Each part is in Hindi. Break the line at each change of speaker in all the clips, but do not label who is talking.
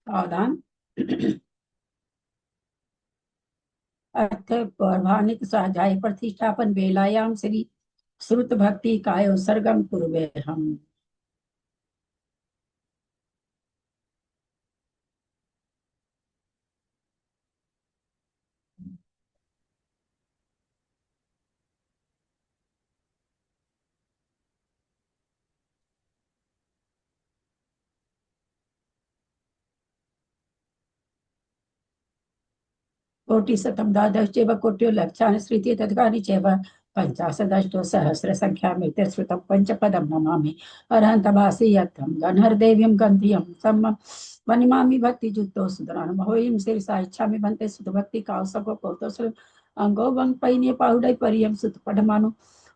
सावधान। अर्थ पौर्वाणिक स्वाध्याय प्रतिष्ठापन बेलायाम श्री श्रुत भक्ति काय सर्गम पूर्वे हम। कोटिशतं द्वादशैव कोट्यो लक्षान् श्रुति तद्गानि चैव पञ्चाशदष्टो सहस्र संख्या में श्रुतं पंचपदं नमामि अरहन्तभासि यत्थं गणहरदेवीं गन्धियं सम्मं वनिमामि भक्तियुक्तो सुधरान् महोयं शीर्षा इच्छामि भन्ते सुतभक्ति कावसको कौतोसलं अंगो वंग पैने पाहुडै परियम सुत पठमानो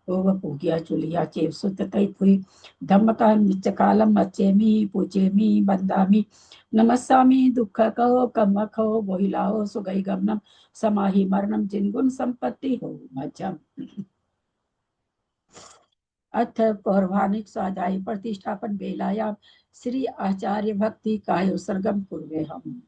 ओव पूज्या चुलिया चेव सुत तै थुई धम्मका निच कालम अचेमि पूजेमि बंदामि नमस्सामि दुख कहो कम खो बोहिलाओ सुगई गमनम समाहि मरणम जिनगुण संपत्ति हो मज्जम। अथ पौर्वाणिक स्वाध्याय प्रतिष्ठापन बेलायाम श्री आचार्य भक्ति काय सर्गम पूर्वे हम।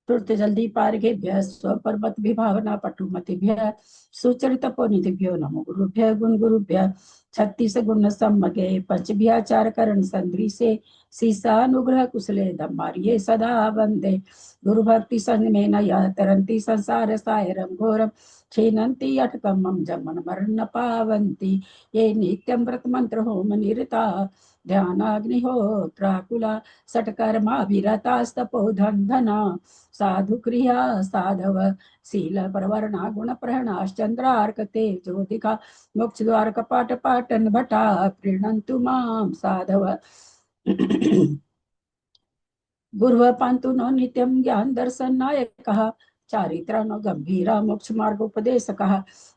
तुरते जल्दी पार्गेभ्य स्वपर्वत विभावना पटुमतिभ्य सुचरितपोनिधिभ्यो नमो गुरुभ्य गुण गुरुभ्य छत्तीस गुण सम्मगे पंचभ्याचार करण संद्रिसे सीसानुग्रह कुशले धम्मारिये सदा वंदे गुरु भक्ति संग में नया तरंती संसार सायरम घोरम छीनंती अटकम मम जमन मरण पावंती ये नित्यम व्रत मंत्र होम निरता ध्यानाग्निहोत्राकुला सटकर्मा विरतास्तपो धना साधु क्रिया साधव शील प्रवरणा गुण प्रहणाश्चंद्रार्क तेजोदिका मोक्ष द्वार कपाट पाटन भटा प्रीणन्तु मां साधव गुरव पांतु नो नित्यम ज्ञान दर्शन नायकः चारित्र नो गंभीरा मोक्ष मार्ग उपदेशक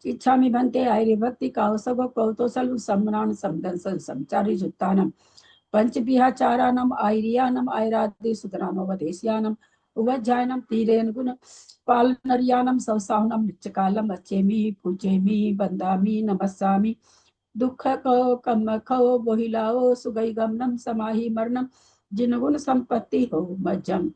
इच्छा भन्ते आर्य भक्ति काव सब कौतोसल सम्मान समदन संचारी जुत्तानम पंच विहाचारानम आर्यानम आयरादि सुतरानो वदेश्यानम उवज्जायनम तीरेन गुण पालनर्यानम सवसाहनम नित्यकालम अच्छेमि पूजेमि बंदामि नमस्सामि दुख को कम खो बोहिलाओ सुगई गमनम समाहि मरणम जिन गुण संपत्ति हो मज्जम।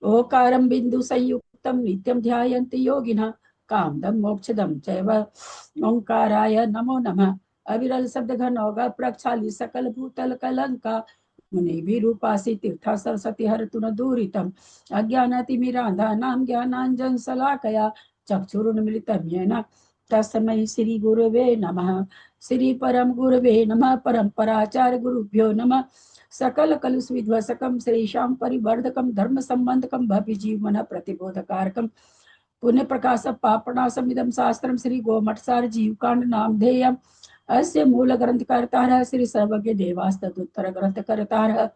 ओकारं बिंदु संयुक्तम नित्यम ध्यायन्ति योगिनः कामदम मोक्षदम चैव ओंकाराय नमो नमः अविरल शब्द घनौघ प्रक्षाली सकल भूतल कलंका मुनि विरूपासी तीर्था सरस्वती हरतु न दूरितम अज्ञानातिमिरांधा नाम ज्ञानांजन शलाकया चक्षुरुन्मिलितं येन तस्मै श्री गुरुवे नमः। श्री परम गुरुवे नमः। परंपराचार्य गुरुभ्यो नमः। सकल कलुष विध्वसकम श्रीशाम परिवर्धकम धर्म संबंधकम भवि जीवन प्रतिबोधकारकम पुण्य प्रकाश पापणासमिदं शास्त्रम श्री गोमठसार जीवकांड नामधेयम अस्य मूल ग्रंथकर्ता श्री सर्वज्ञ देवास्तदुत्तर ग्रंथकर्ता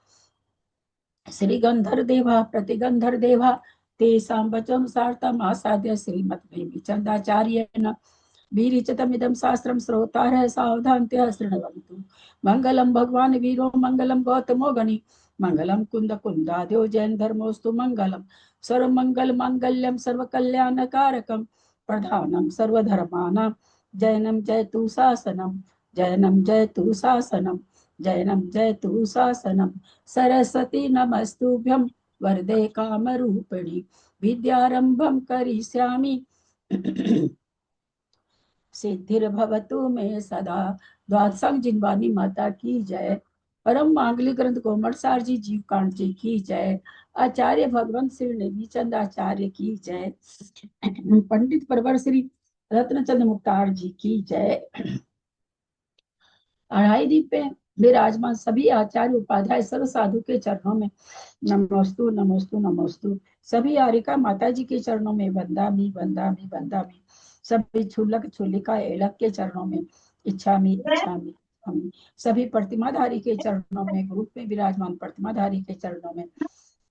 श्री गंधर देवा प्रतिगंधर देवा तेषां वचन सार्थम आसाद्य श्रीमद्भीमचंदाचार्येण वीरिचतमिदं शास्त्रं श्रोतारः सावधानतया शृण्वन्तु। मंगलम भगवान वीरो मंगलम गौतमो गणि मंगलम कुंद कुंदाद्यो जैन धर्मोस्तु मंगलम सर्वमंगल मांगल्यम सर्वकल्याणकारकम प्रधानम सर्वधर्माणां जैनम जयतु शासनम जैनम जयतु शासनम जैनम जयतु शासनम सरस्वती नमस्तुभ्यं वरदे कामरूपिणी विद्यारंभं करिष्यामि सिद्धिर्भवतु मे सदा। द्वादशांग जिनवानी माता की जय। परम मांगलिक ग्रंथ गोमठसार जी जीवकांड जी की जय। आचार्य भगवंत श्री नेमीचंद आचार्य की जय। पंडित परवर श्री रत्नचंद मुक्तार जी की जय। अढ़ाई दीप पे विराजमान सभी आचार्य उपाध्याय सर्व साधु के चरणों में नमोस्तु नमोस्तु नमोस्तु। सभी आरिका माता जी के चरणों में वंदामि वंदामि वंदामि। सभी छुलक छुलिका एड़क के चरणों में इच्छामि इच्छामि हम। सभी प्रतिमाधारी के चरणों में ग्रुप में विराजमान प्रतिमाधारी के चरणों में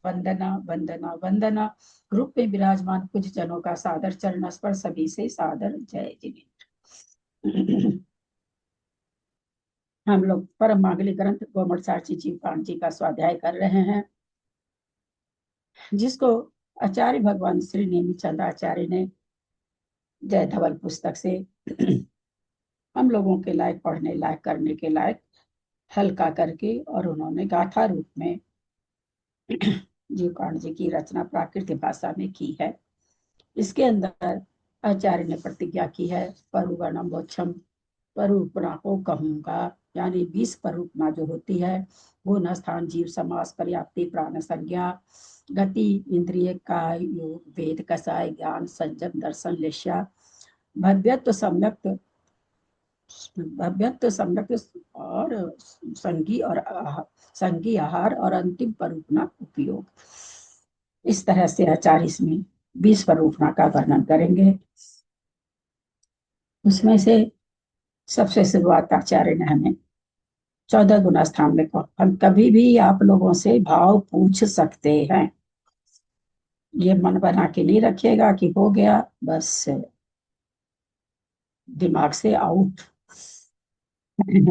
वंदना वंदना वंदना। ग्रुप में विराजमान कुछ जनों का सादर चरण स्पर्श, सभी से सादर जय जिनेन्द्र। हम लोग परम मांगलिक ग्रंथ गोमटसाक्षी जी पान जी का स्वाध्याय कर रहे हैं, जिसको आचार्य भगवान श्री नेमिचंद आचार्य ने जय धवल पुस्तक से हम लोगों के लायक, पढ़ने लायक, करने के लायक हल्का करके और उन्होंने गाथा रूप में जीवकांड जी की रचना प्राकृतिक भाषा में की है। इसके अंदर आचार्य ने प्रतिज्ञा की है, परुवर्णम वोक्षम, परूपणा को कहूंगा, यानी 20 परूपणा जो होती है, गुण स्थान जीव समास पर्याप्ति प्राण संज्ञा गति इंद्रिय काय योग वेद कसाय ज्ञान संजम दर्शन लेश्या भव्यत्व सम्यक, भव्यत्व सम्यक और संगी और संगी आहार और अंतिम परूपणा उपयोग। इस तरह से आचार्य इसमें 20 परूपणा का वर्णन करेंगे। उसमें से सबसे शुरुआत आचार्य ने हमें 14 गुना स्थान में कहा। हम कभी भी आप लोगों से भाव पूछ सकते हैं, ये मन बना के नहीं रखिएगा कि हो गया बस दिमाग से आउट।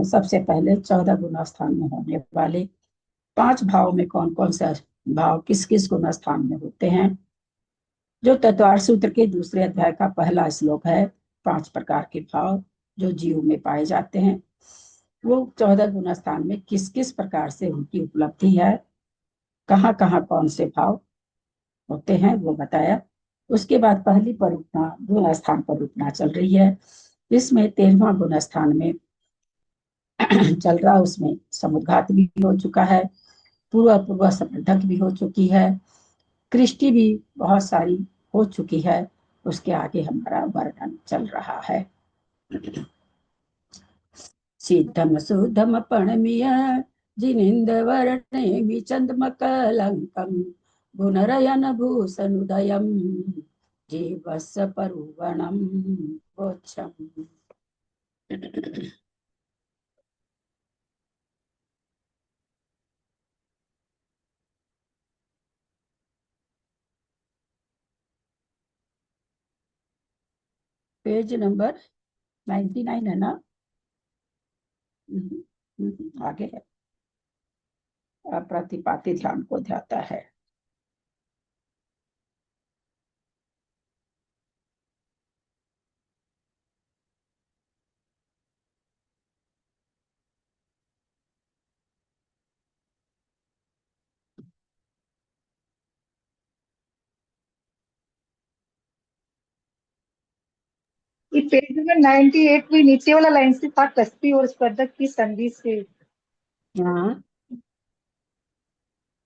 सबसे पहले 14 गुना स्थान में होने वाले 5 भाव में कौन कौन सा भाव किस किस गुना स्थान में होते हैं, जो तत्वार सूत्र के दूसरे अध्याय का पहला श्लोक है। 5 प्रकार के भाव जो जीव में पाए जाते हैं, वो 14 गुना स्थान में किस किस प्रकार से उनकी उपलब्धि है, कहाँ कहाँ कौन से भाव होते हैं, वो बताया। उसके बाद पहली परियोजना गुण स्थान परियोजना चल रही है। इसमें 13वां गुण स्थान में चल रहा, उसमें समुद्घात भी हो चुका है, पूर्व पूर्व संबंधक भी हो चुकी है, कृष्टि भी बहुत सारी हो चुकी है। उसके आगे हमारा वर्णन चल रहा है। सिद्धम सुधम पणमिय जिनिंद वर्णे चंद्म कलंकम गुणरयन भूषणुदयम जीवस परुवणम गोच्छम। पेज नंबर 99 है ना? आगे है, प्रतिपाती ध्यान को ध्याता है।
ये पेज नंबर 98 भी नीचे वाला लाइन से था, कस्ती और स्पर्धक की संधि से।
हाँ,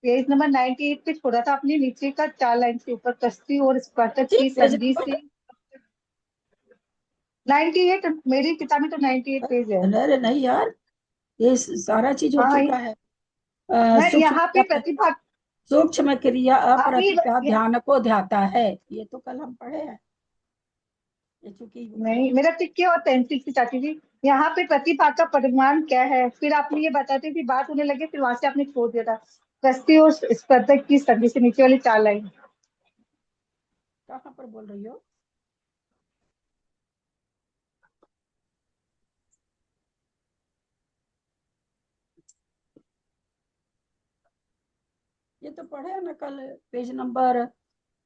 पेज नंबर 98 पे छोड़ा था आपने, नीचे का 4 लाइन से ऊपर, कस्ती और स्पर्धक की
पेज
संधि से। 98 मेरी किताब में तो 98 पेज है।
अरे नहीं यार, ये सारा चीज हो
हाँ
चुका है।
मैं
सूक्ष्म
यहाँ पे प्रतिभा,
सूक्ष्म क्रिया
आपने
अप्रतिभा ध्यान को ध्याता है, ये तो कल हम पढ़े हैं। ये चूंकि
नहीं, मेरा टिक किया और पेंसिल से चाची जी। यहाँ पे प्रतिभा का परिमाण क्या है, फिर आपने ये बताते कि बात होने लगे, फिर वहां से आपने छोड़ दिया था। कस्ती और स्पर्धक की संधि से नीचे वाली 4 लाइन।
कहाँ पर बोल रही हो? ये तो पढ़े हैं ना कल, पेज नंबर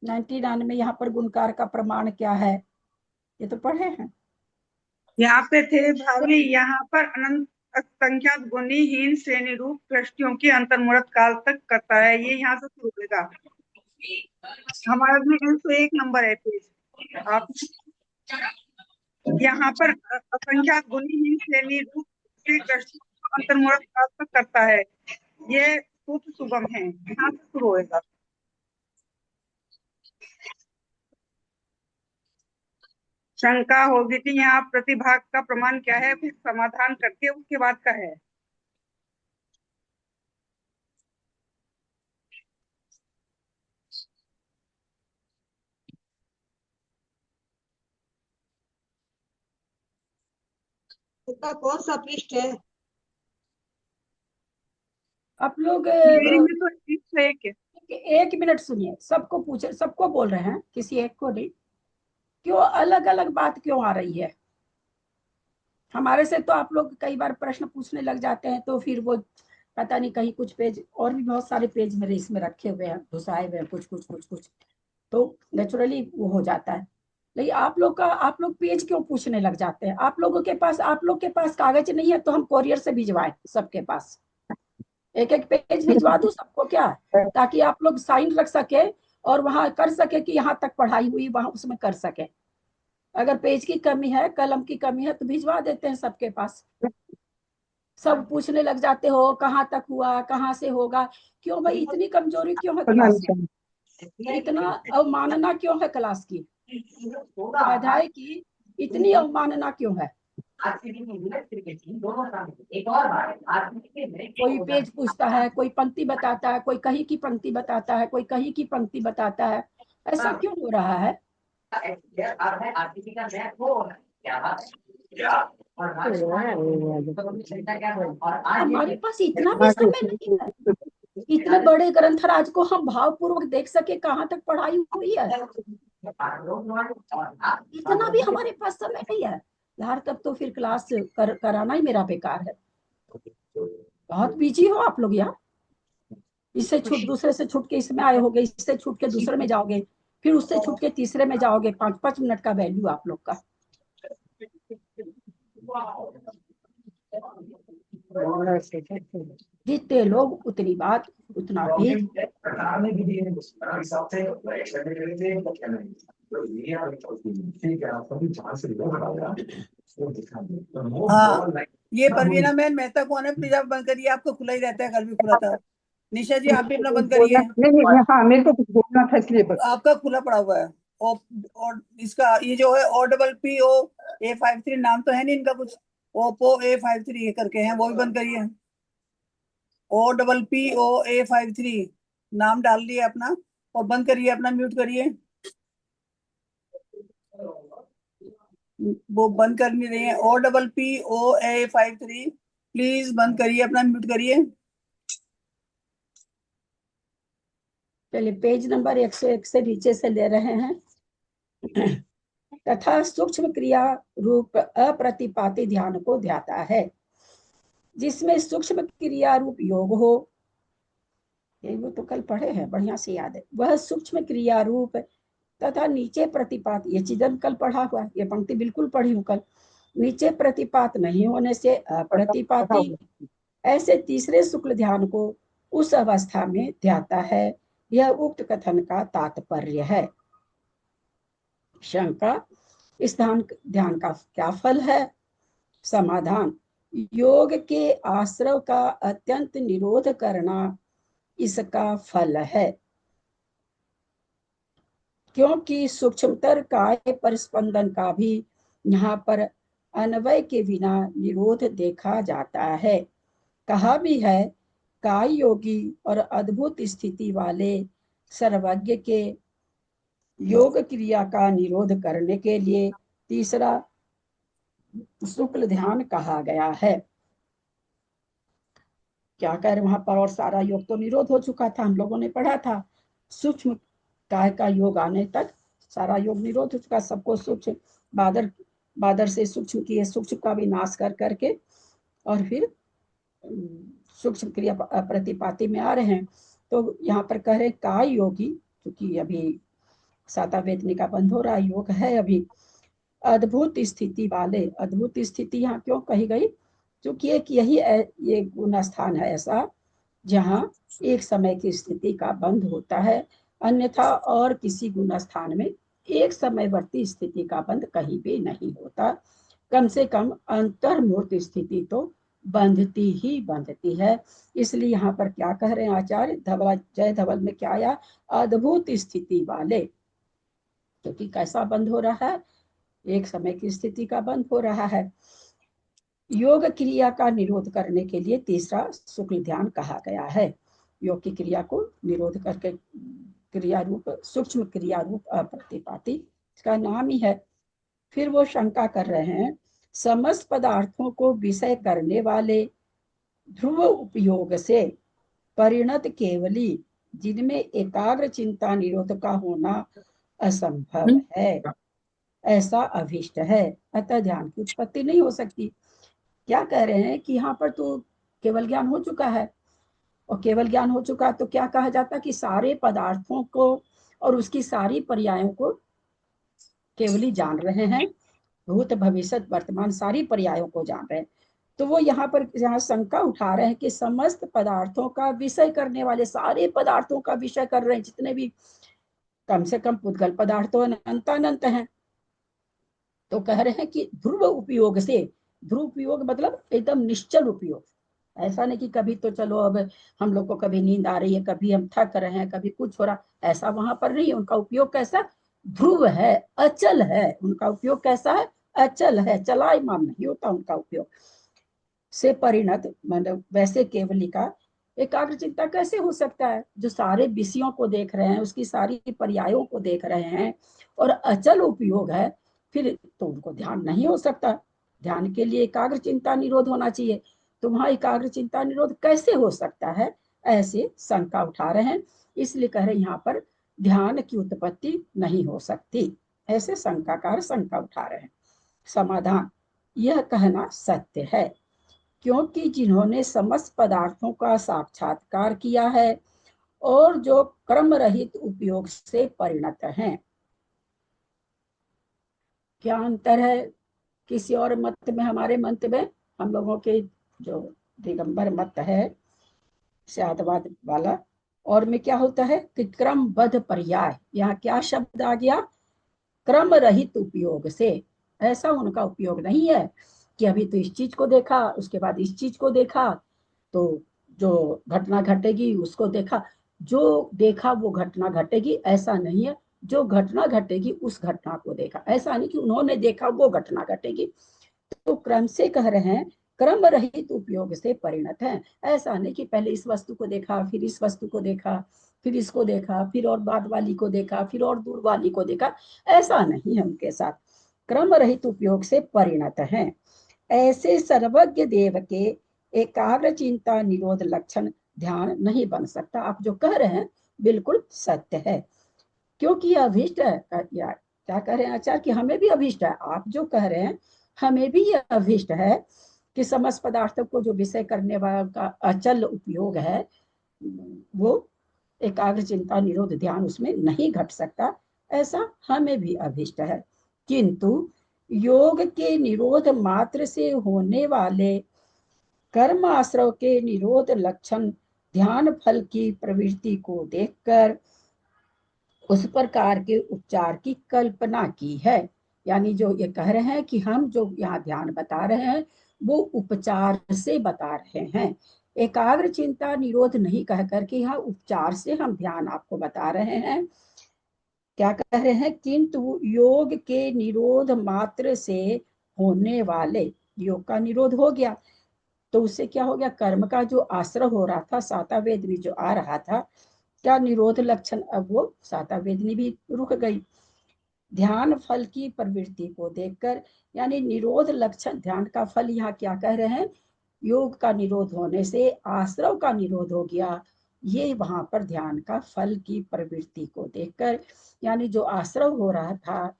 99 में। यहाँ पर गुणकार का प्रमाण क्या है, ये तो पढ़े हैं।
यहाँ पे थे भावी, यहाँ पर अनंत असंख्यात गुणहीन श्रेणी रूप कृष्टियों की अंतर्मुहूर्त काल तक करता है। ये यहाँ से शुरू होगा। हमारा भी 101 नंबर है पेज। आप यहाँ पर असंख्यात गुणहीन श्रेणी रूप से कृष्टियों को अंतर्मुहूर्त काल तक करता है। ये सूत्र सुगम है, यहाँ से शुरू होगा। शंका होगी कि यहाँ प्रतिभाग का प्रमाण क्या है, फिर समाधान करके उसके बाद का है।
इसका कौन सा पृष्ठ है?
आप लोग
मेरी में तो 101 है।
एक मिनट सुनिए, सबको पूछे, सबको बोल रहे हैं, किसी एक को नहीं। क्यों अलग अलग बात क्यों आ रही है? हमारे से तो आप लोग कई बार प्रश्न पूछने लग जाते हैं, तो फिर वो पता नहीं कहीं कुछ पेज, और भी बहुत सारे पेज मेरे इसमें रखे हुए हैं, घुसाए हुए हैं, कुछ कुछ कुछ कुछ, तो नेचुरली वो हो जाता है। लेकिन आप लोग पेज क्यों पूछने लग जाते हैं? आप लोग के पास कागज नहीं है तो हम कोरियर से भिजवाएं सबके पास, एक एक पेज भिजवा दूं सबको क्या, ताकि आप लोग साइन रख सके और वहां कर सके कि यहाँ तक पढ़ाई हुई, वहां उसमें कर सके। अगर पेज की कमी है, कलम की कमी है, तो भिजवा देते हैं सबके पास। सब पूछने लग जाते हो कहाँ तक हुआ, कहाँ से होगा। क्यों भाई, इतनी कमजोरी क्यों है क्लास में? इतना अवमानना क्यों है क्लास की, स्वाध्याय की इतनी अवमानना क्यों है? कोई पेज पूछता है, कोई पंक्ति बताता है, कोई कहीं की पंक्ति बताता है, कोई कहीं की पंक्ति बताता है। ऐसा क्यों हो रहा है? हमारे पास इतना भी समय नहीं है, इतने बड़े ग्रंथराज को हम भावपूर्वक देख सके कहाँ तक पढ़ाई हुई है, इतना भी हमारे पास समय नहीं है यार। तब तो फिर क्लास कराना ही मेरा बेकार है। बहुत बिजी हो आप लोग यार। इससे छूट, दूसरे से छूट के इसमें आए होगे, इससे छूट के दूसरे में जाओगे, फिर उससे छूट के तीसरे में जाओगे। 5-5 मिनट का वैल्यू आप लोग का। जितने लोग उतनी बात, उतना पेज।
हाँ, ये परवीना मैन मेहता कौन है? प्लीज आप बंद करिए, आपको खुला ही रहता है, कल भी खुला था। निशा जी आप भी अपना बंद करिए।
नहीं, हाँ मेरे को कुछ बोलना था इसलिए बस।
आपका खुला पड़ा हुआ है। और इसका ये जो है OPPO A53 नाम तो है नहीं इनका कुछ, ओप्पो A53 करके हैं, वो भी बंद करिए। OPPO A53 नाम डाल दिए अपना, और बंद करिए अपना, म्यूट करिए। वो बंद कर नहीं रही है। OPPO A53 प्लीज बंद करिए अपना, म्यूट करिए।
चलिए पेज नंबर 101 से नीचे से ले रहे हैं। तथा सूक्ष्म क्रिया रूप अप्रतिपाती ध्यान को ध्याता है, जिसमें सूक्ष्म क्रिया रूप योग हो। ये वो तो कल पढ़े हैं, बढ़िया से याद है। वह सूक्ष्म क्रिया रूप तथा नीचे प्रतिपात, ये चीज कल पढ़ा हुआ, ये पंक्ति बिल्कुल पढ़ी हूँ कल। नीचे प्रतिपात नहीं होने से अप्रतिपाती, ऐसे तीसरे शुक्ल ध्यान को उस अवस्था में ध्याता है। यह उक्त कथन का तात्पर्य है। शंका, इस ध्यान का क्या फल है? समाधान, योग के आश्रव का अत्यंत निरोध करना इसका फल है, क्योंकि सूक्ष्मतर काय पर स्पंदन का भी यहाँ पर अन्वय के बिना निरोध देखा जाता है। कहा भी है, काय योगी और अद्भुत स्थिति वाले सर्वज्ञ के योग क्रिया का निरोध करने के लिए तीसरा शुक्ल ध्यान कहा गया है। क्या कह रहे वहां पर, और सारा योग तो निरोध हो चुका था, हम लोगों ने पढ़ा था। सूक्ष्म काय का योग आने तक सारा योग निरोध हो चुका। सबको सूक्ष्म बादर बादर से सूक्ष्म किए, सूक्ष्म का भी नाश कर करके, और फिर सूक्ष्म क्रिया प्रतिपाती में आ रहे हैं। तो यहाँ पर कह रहे काय योगी, क्योंकि अभी साता वेदनी का बंद हो रहा, योग है अभी। अद्भुत स्थिति वाले, अद्भुत स्थिति यहाँ क्यों कही गई? क्योंकि एक यही ये गुण स्थान है ऐसा जहाँ एक समय की स्थिति का बंध होता है, अन्यथा और किसी गुण स्थान में एक समयवर्ती स्थिति का बंध कहीं भी नहीं होता। कम से कम अंतर्मूर्त स्थिति तो बंधती ही बंधती है। इसलिए यहाँ पर क्या कह रहे हैं आचार्य धवल, जय धवल में क्या आया? अद्भुत स्थिति वाले। क्योंकि कैसा बंद हो रहा है? एक समय की स्थिति का बंद हो रहा है। योग क्रिया का निरोध करने के लिए तीसरा शुक्ल ध्यान कहा गया है। योग की क्रिया को निरोध करके क्रिया रूप, सूक्ष्म क्रिया रूप अप्रतिपाती, इसका नाम ही है। फिर वो शंका कर रहे हैं, समस्त पदार्थों को विषय करने वाले ध्रुव उपयोग से परिणत केवली जिनमें एकाग्र चिंता निरोध का होना असंभव है, ऐसा अभिष्ट है, अतः ध्यान की उत्पत्ति नहीं हो सकती। क्या कह रहे हैं कि यहाँ पर तो केवल ज्ञान हो चुका है, और केवल ज्ञान हो चुका तो क्या कहा जाता कि सारे पदार्थों को और उसकी सारी पर्यायों को केवल ही जान रहे हैं, भूत भविष्य वर्तमान सारी पर्यायों को जान रहे हैं। तो वो यहाँ पर यहाँ शंका उठा रहे हैं कि समस्त पदार्थों का विषय करने वाले, सारे पदार्थों का विषय कर रहे हैं, जितने भी कम से कम पुद्गल पदार्थ तो अनंत हैं। तो कह रहे हैं कि ध्रुव उपयोग से, ध्रुव उपयोग मतलब एकदम निश्चल उपयोग, ऐसा नहीं कि कभी तो चलो अब हम लोग को कभी नींद आ रही है, कभी हम थक रहे हैं, कभी कुछ हो रहा, ऐसा वहां पर नहीं। उनका उपयोग कैसा, ध्रुव है, अचल है। उनका उपयोग कैसा है, अचल है, चलायमान नहीं होता उनका उपयोग। से परिणत मतलब वैसे केवली का एकाग्र चिंता कैसे हो सकता है, जो सारे विषयों को देख रहे हैं, उसकी सारी पर्यायों को देख रहे हैं और अचल उपयोग है, फिर तो उनको ध्यान नहीं हो सकता। ध्यान के लिए एकाग्र चिंता निरोध होना चाहिए, तो वहां एकाग्र चिंता निरोध कैसे हो सकता है, ऐसे शंका उठा रहे हैं। इसलिए कह रहे हैं यहाँ पर ध्यान की उत्पत्ति नहीं हो सकती, ऐसे शंकाकार शंका उठा रहे हैं। समाधान, यह कहना सत्य है, क्योंकि जिन्होंने समस्त पदार्थों का साक्षात्कार किया है और जो क्रम रहित उपयोग से परिणत हैं। क्या अंतर है किसी और मत में, हमारे मत में, हम लोगों के जो दिगंबर मत है स्यादवाद वाला, और में क्या होता है कि क्रमबद्ध पर्याय, यहाँ क्या शब्द आ गया, क्रम रहित उपयोग से। ऐसा उनका उपयोग नहीं है कि अभी तो इस चीज को देखा, उसके बाद इस चीज को देखा, तो जो घटना घटेगी उसको देखा, जो देखा वो घटना घटेगी, ऐसा नहीं है। जो घटना घटेगी उस घटना को देखा, ऐसा नहीं कि उन्होंने देखा वो घटना घटेगी। तो क्रम से कह रहे हैं, क्रम रहित उपयोग से परिणत है। ऐसा नहीं कि पहले इस वस्तु को देखा, फिर इस वस्तु को देखा, फिर इसको देखा, फिर और बाद वाली को देखा, फिर और दूर वाली को देखा, ऐसा नहीं है उनके साथ। क्रम रहित उपयोग से परिणत है। ऐसे सर्वज्ञ देव के एकाग्र चिंता निरोध लक्षण ध्यान नहीं बन सकता। आप जो कह रहे हैं बिल्कुल सत्य है, क्योंकि यह अभिष्ट है। या क्या कह रहे हैं आचार्य कि हमें भी अभिष्ट है, आप जो कह रहे हैं हमें भी यह अभिष्ट है कि समस्त पदार्थों को जो विषय करने वाला का अचल उपयोग है, वो एकाग्र चिंता निरोध ध्यान उसमें नहीं घट सकता, ऐसा हमें भी अभिष्ट है। किंतु योग के निरोध मात्र से होने वाले कर्म आश्रव के निरोध लक्षण ध्यान फल की प्रवृत्ति को देखकर उस प्रकार के उपचार की कल्पना की है। यानी जो ये कह रहे हैं कि हम जो यहाँ ध्यान बता रहे हैं वो उपचार से बता रहे हैं, एकाग्र चिंता निरोध नहीं कह करके यहाँ उपचार से हम ध्यान आपको बता रहे हैं। क्या कह रहे हैं, किंतु योग के निरोध मात्र से होने वाले, योग का निरोध हो गया तो उससे क्या हो गया, कर्म का जो आश्रय हो रहा था, साता वेदनी जो आ रहा था, क्या निरोध लक्षण, अब वो साता वेदनी भी रुक गई। ध्यान फल की प्रवृत्ति को देखकर, यानी निरोध लक्षण, ध्यान का फल यहाँ क्या कह रहे हैं, योग का निरोध होने से आश्रव का निरोध हो गया। ये वहां पर ध्यान का फल की प्रवृत्ति को देखकर, यानी जो आश्रव हो रहा था,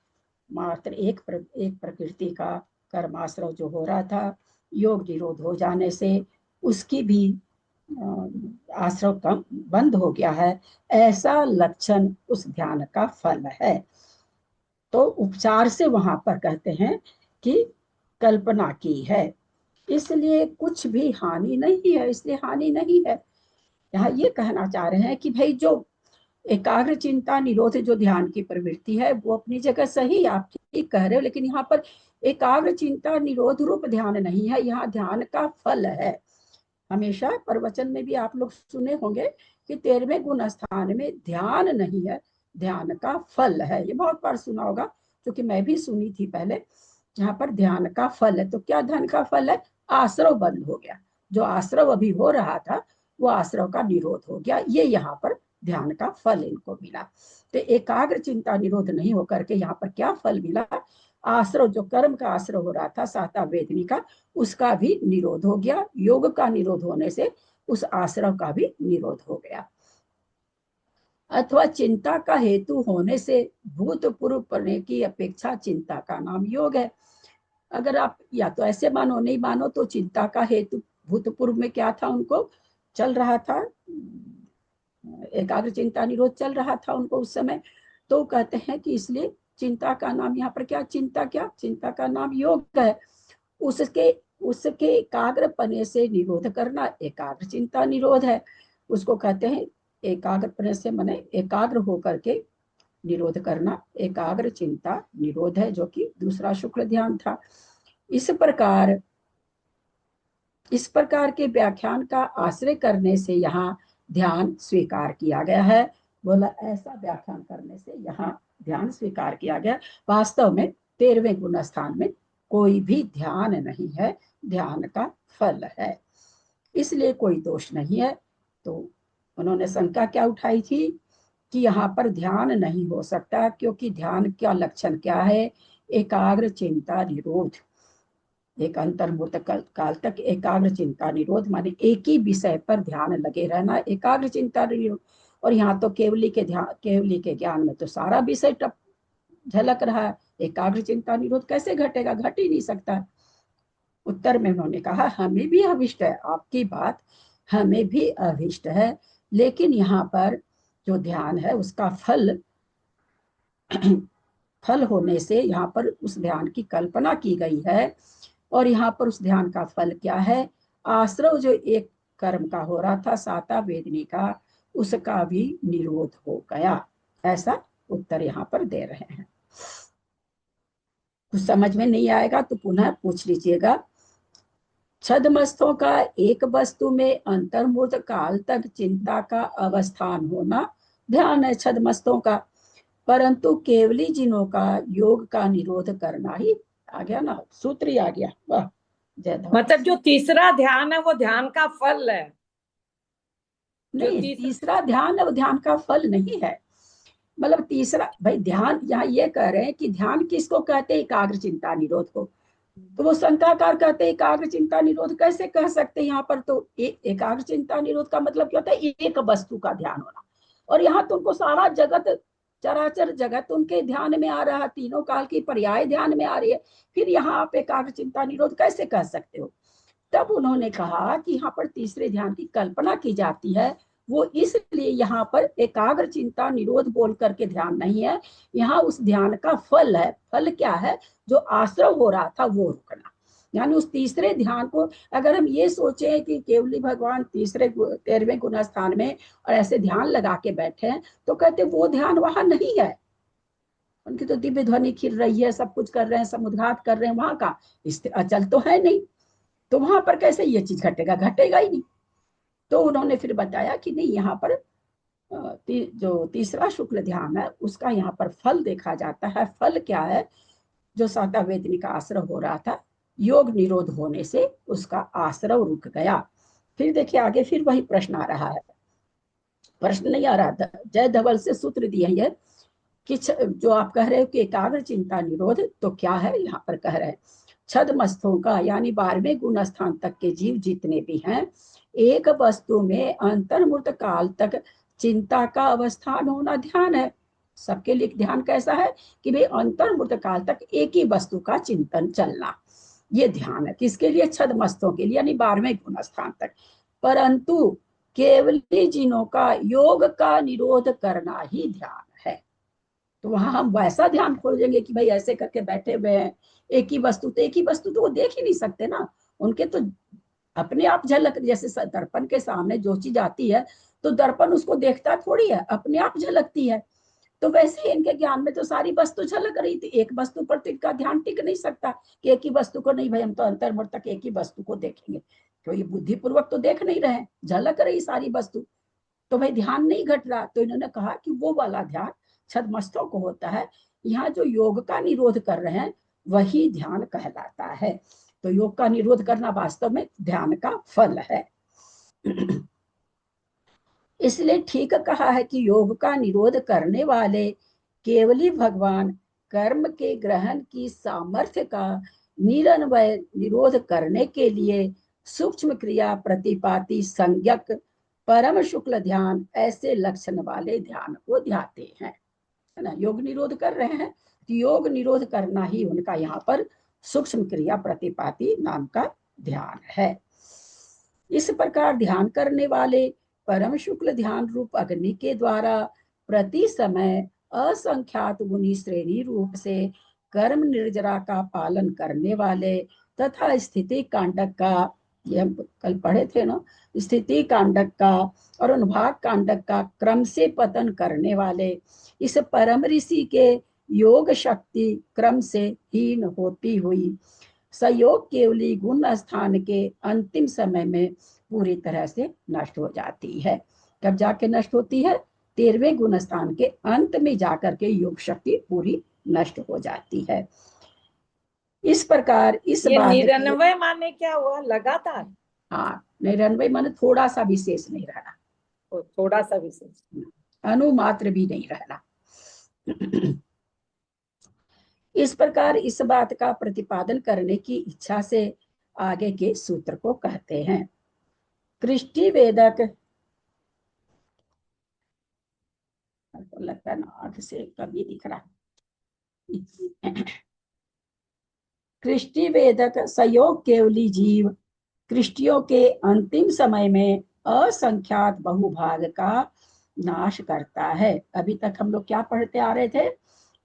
मात्र एक प्रकृति का कर्माश्रव जो हो रहा था, योग निरोध हो जाने से उसकी भी आश्रव कम बंद हो गया है, ऐसा लक्षण उस ध्यान का फल है। तो उपचार से वहां पर कहते हैं कि कल्पना की है, इसलिए कुछ भी हानि नहीं है, इसलिए हानि नहीं है। यहाँ ये कहना चाह रहे हैं कि भाई जो एकाग्र चिंता निरोध जो ध्यान की प्रवृत्ति है वो अपनी जगह सही, आप ठीक कह रहे हो, लेकिन यहाँ पर एकाग्र चिंता निरोध रूप ध्यान नहीं है, यहाँ ध्यान का फल है। हमेशा प्रवचन में भी आप लोग सुने होंगे कि 13वें गुण स्थान में ध्यान नहीं है, ध्यान का फल है। ये बहुत बार सुना होगा, क्योंकि मैं भी सुनी थी पहले। यहाँ पर ध्यान का फल है, तो क्या ध्यान का फल है, आश्रव बंद हो गया, जो आश्रव अभी हो रहा था वो आश्रव का निरोध हो गया, ये यहाँ पर ध्यान का फल इनको मिला। तो एकाग्र चिंता निरोध नहीं होकर के यहाँ पर क्या फल मिला, आश्रव जो कर्म का आश्रव हो रहा था साता वेदनी का, उसका भी निरोध हो गया। योग का निरोध होने से उस आश्रव का भी निरोध हो गया। अथवा चिंता का हेतु होने से भूतपूर्व पढ़ने की अपेक्षा चिंता का नाम योग है। अगर आप या तो ऐसे मानो, नहीं मानो तो चिंता का हेतु भूतपूर्व में क्या था, उनको चल रहा था, एकाग्र चिंता निरोध चल रहा था उनको उस समय, तो कहते हैं कि इसलिए चिंता का नाम यहाँ पर क्या, चिंता का नाम योग है। उसके उसके एकाग्र पने से निरोध करना एकाग्र चिंता निरोध है। उसको कहते हैं एकाग्र पने से माने एकाग्र होकर के निरोध करना एकाग्र चिंता निरोध है, जो कि दूसरा शुक्ल ध्यान था। इस प्रकार के व्याख्यान का आश्रय करने से यहाँ ध्यान स्वीकार किया गया है। बोला ऐसा व्याख्यान करने से यहाँ ध्यान स्वीकार किया गया। वास्तव में 13वें गुण स्थान में कोई भी ध्यान नहीं है, ध्यान का फल है, इसलिए कोई दोष नहीं है। तो उन्होंने शंका क्या उठाई थी कि यहाँ पर ध्यान नहीं हो सकता, क्योंकि ध्यान का लक्षण क्या है, एकाग्र चिंता निरोध। एक अंतर्मुक्त काल तक एकाग्र चिंता निरोध माने एक ही विषय पर ध्यान लगे रहना एकाग्र चिंता निरोध। और यहाँ तो केवली के ज्ञान में तो सारा विषय झलक रहा है, एकाग्र चिंता निरोध कैसे घटेगा, घट ही नहीं सकता। उत्तर में उन्होंने कहा हमें भी अभिष्ट है, आपकी बात हमें भी अभिष्ट है, लेकिन यहाँ पर जो ध्यान है उसका फल होने से यहाँ पर उस ध्यान की कल्पना की गई है। और यहाँ पर उस ध्यान का फल क्या है, आश्रव जो एक कर्म का हो रहा था साता वेदनी का, उसका भी निरोध हो गया। ऐसा उत्तर यहाँ पर दे रहे हैं। कुछ समझ में नहीं आएगा तो पुनः पूछ लीजिएगा। छद्मस्तों का एक वस्तु में अंतर्मुक्त काल तक चिंता का अवस्थान होना ध्यान है छद्मस्तों का, परंतु केवली जिनों का योग का निरोध करना ही आ गया ना, सूत्र ही आ गया। वाह, जय।
मतलब जो तीसरा ध्यान है वो ध्यान का फल है।
नहीं, तीसरा ध्यान है वो ध्यान का फल नहीं है। मतलब तीसरा भाई ध्यान, यहाँ ये कह रहे हैं कि ध्यान किसको कहते हैं, एकाग्र चिंता निरोध को। तो वो शंकाकार कहते हैं एकाग्र चिंता निरोध कैसे कह सकते हैं यहाँ पर, तो एकाग्र चिंता निरोध का मतलब क्या होता है, एक वस्तु का ध्यान होना। और यहाँ तो उनको सारा जगत, चराचर जगत उनके ध्यान में आ रहा है, तीनों काल की पर्याय ध्यान में आ रही है, फिर यहाँ आप एकाग्र चिंता निरोध कैसे कह सकते हो। तब उन्होंने कहा कि यहाँ पर तीसरे ध्यान की कल्पना की जाती है, वो इसलिए यहाँ पर एकाग्र चिंता निरोध बोल करके ध्यान नहीं है, यहाँ उस ध्यान का फल है। फल क्या है, जो आश्रव हो रहा था वो रुकना। यानी उस तीसरे ध्यान को अगर हम ये सोचे कि केवली भगवान 13वें गुण स्थान में और ऐसे ध्यान लगा के बैठे हैं, तो कहते वो ध्यान वहां नहीं है। उनकी तो दिव्य ध्वनि खिल रही है, सब कुछ कर रहे हैं, समुद्घात कर रहे हैं, वहां का अचल तो है नहीं, तो वहां पर कैसे ये चीज घटेगा, घटेगा ही नहीं। तो उन्होंने फिर बताया कि नहीं, यहाँ पर जो तीसरा शुक्ल ध्यान है उसका यहाँ पर फल देखा जाता है। फल क्या है, जो साता वेदनी का आश्रव हो रहा था, योग निरोध होने से उसका आश्रव रुक गया। फिर देखिए आगे फिर वही प्रश्न आ रहा है, प्रश्न नहीं आ रहा था, जय धवल से सूत्र दिए हैं कि जो आप कह रहे हो कि एकाग्र चिंता निरोध, तो क्या है यहाँ पर कह रहे हैं छद्मस्थों का, यानी 12वें गुण स्थान तक के जीव जितने भी हैं, एक वस्तु में अंतर्मुक्त काल तक चिंता का अवस्थान होना ध्यान है। सबके लिए ध्यान कैसा है कि भाई अंतर्मुक्त काल तक एक ही वस्तु का चिंतन चलना, ये ध्यान है। किसके लिए, छद्मस्तों के लिए, यानी 12वें गुण स्थान तक। परंतु केवली जिनों का योग का निरोध करना ही ध्यान है। तो वहां हम वैसा ध्यान खोजेंगे कि भाई ऐसे करके बैठे हुए हैं, एक ही वस्तु तो वो देख ही नहीं सकते ना, उनके तो अपने आप झलक, जैसे दर्पण के सामने जो चीज आती है तो दर्पण उसको देखता थोड़ी है, अपने आप झलकती है। तो वैसे ही इनके ज्ञान में तो सारी वस्तु झलक रही थी, एक वस्तु पर तो इनका ध्यान टिक नहीं सकता कि एक ही वस्तु को, नहीं भाई हम तो अंतर्मुक्त तक एक ही वस्तु को देखेंगे, तो ये बुद्धिपूर्वक तो देख नहीं रहे, झलक रही सारी वस्तु, तो भाई ध्यान नहीं घट रहा। तो इन्होंने कहा कि वो वाला ध्यान छद्मस्तों को होता है, यहाँ जो योग का निरोध कर रहे हैं वही ध्यान कहलाता है। तो योग का निरोध करना वास्तव में ध्यान का फल है। इसलिए ठीक कहा है कि योग का निरोध करने वाले केवली भगवान कर्म के ग्रहण की सामर्थ्य का निरन्वय निरोध करने के लिए सूक्ष्म क्रिया प्रतिपाती संज्ञक परम शुक्ल ध्यान ऐसे लक्षण वाले ध्यान को ध्याते हैं, है ना। योग निरोध कर रहे हैं, तो योग निरोध करना ही उनका यहाँ पर सूक्ष्म क्रिया प्रतिपाती नाम का ध्यान है। इस प्रकार ध्यान करने वाले परम शुक्ल ध्यान रूप अग्नि के द्वारा प्रति समय असंख्यात गुनी श्रेणी रूप से कर्म निर्जरा का पालन करने वाले तथा स्थिति कांडक का, ये हम कल पढ़े थे ना, स्थिति कांडक का और अनुभाग कांडक का क्रम से पतन करने वाले इस परम ऋषि के योग शक्ति क्रम से हीन होती हुई संयोग केवली गुण स्थान के अंतिम समय में पूरी तरह से नष्ट हो जाती है। कब जाके नष्ट होती है? 13वें गुण स्थान के अंत में जाकर के योग शक्ति पूरी नष्ट हो जाती है। इस प्रकार इस
ये
बात
99 माने क्या हुआ? लगातार?
हाँ, 99 माने थोड़ा सा विशेष नहीं रहना,
थोड़ा सा विशेष,
अनुमात्र भी नहीं रहना। इस प्रकार इस बात का प्रतिपादन करने की इच्छा से आगे के सूत्र को कहते हैं। कृष्टि वेदक, लगता है ना आंख से कभी दिख रहा, कृष्टि वेदक संयोग केवली जीव कृष्टियों के अंतिम समय में असंख्यात बहुभाग का नाश करता है। अभी तक हम लोग क्या पढ़ते आ रहे थे?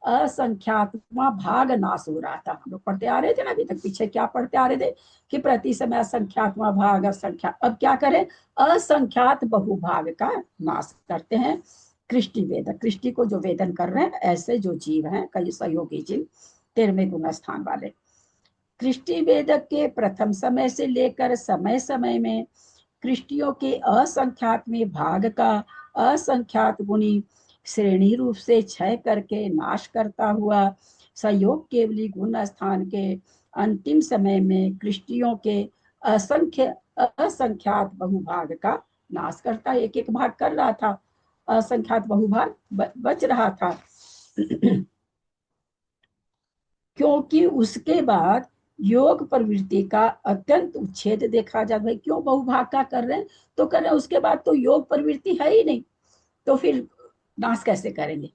असंख्यातवां भाग नाश हो रहा था, हम लोग पढ़ते आ रहे थे ना। अभी तक पीछे क्या पढ़ते आ रहे थे कि प्रति समय असंख्यातवां भाग असंख्यात, अब क्या करें? असंख्यात बहुभाग का नाश करते हैं। कृष्टि वेदक, कृष्टि को जो वेदन कर रहे हैं ऐसे जो जीव हैं, कई सहयोगी जीव 13वें गुण स्थान वाले, कृष्टि वेदक के प्रथम समय से लेकर समय समय में कृष्टियों के असंख्यात में भाग का असंख्यात गुणी श्रेणी रूप से क्षय करके नाश करता हुआ संयोग केवली गुण स्थान के अंतिम समय में कृष्टियों के असंख्यात बहुभाग का नाश करता। एक एक भाग कर रहा था, असंख्यात बहुभाग बच रहा था। क्योंकि उसके बाद योग प्रवृत्ति का अत्यंत उच्छेद देखा जाता। भाई क्यों बहुभाग का कर रहे हैं? तो कर रहे हैं उसके बाद तो योग प्रवृत्ति है ही नहीं, तो फिर नाश कैसे करेंगे?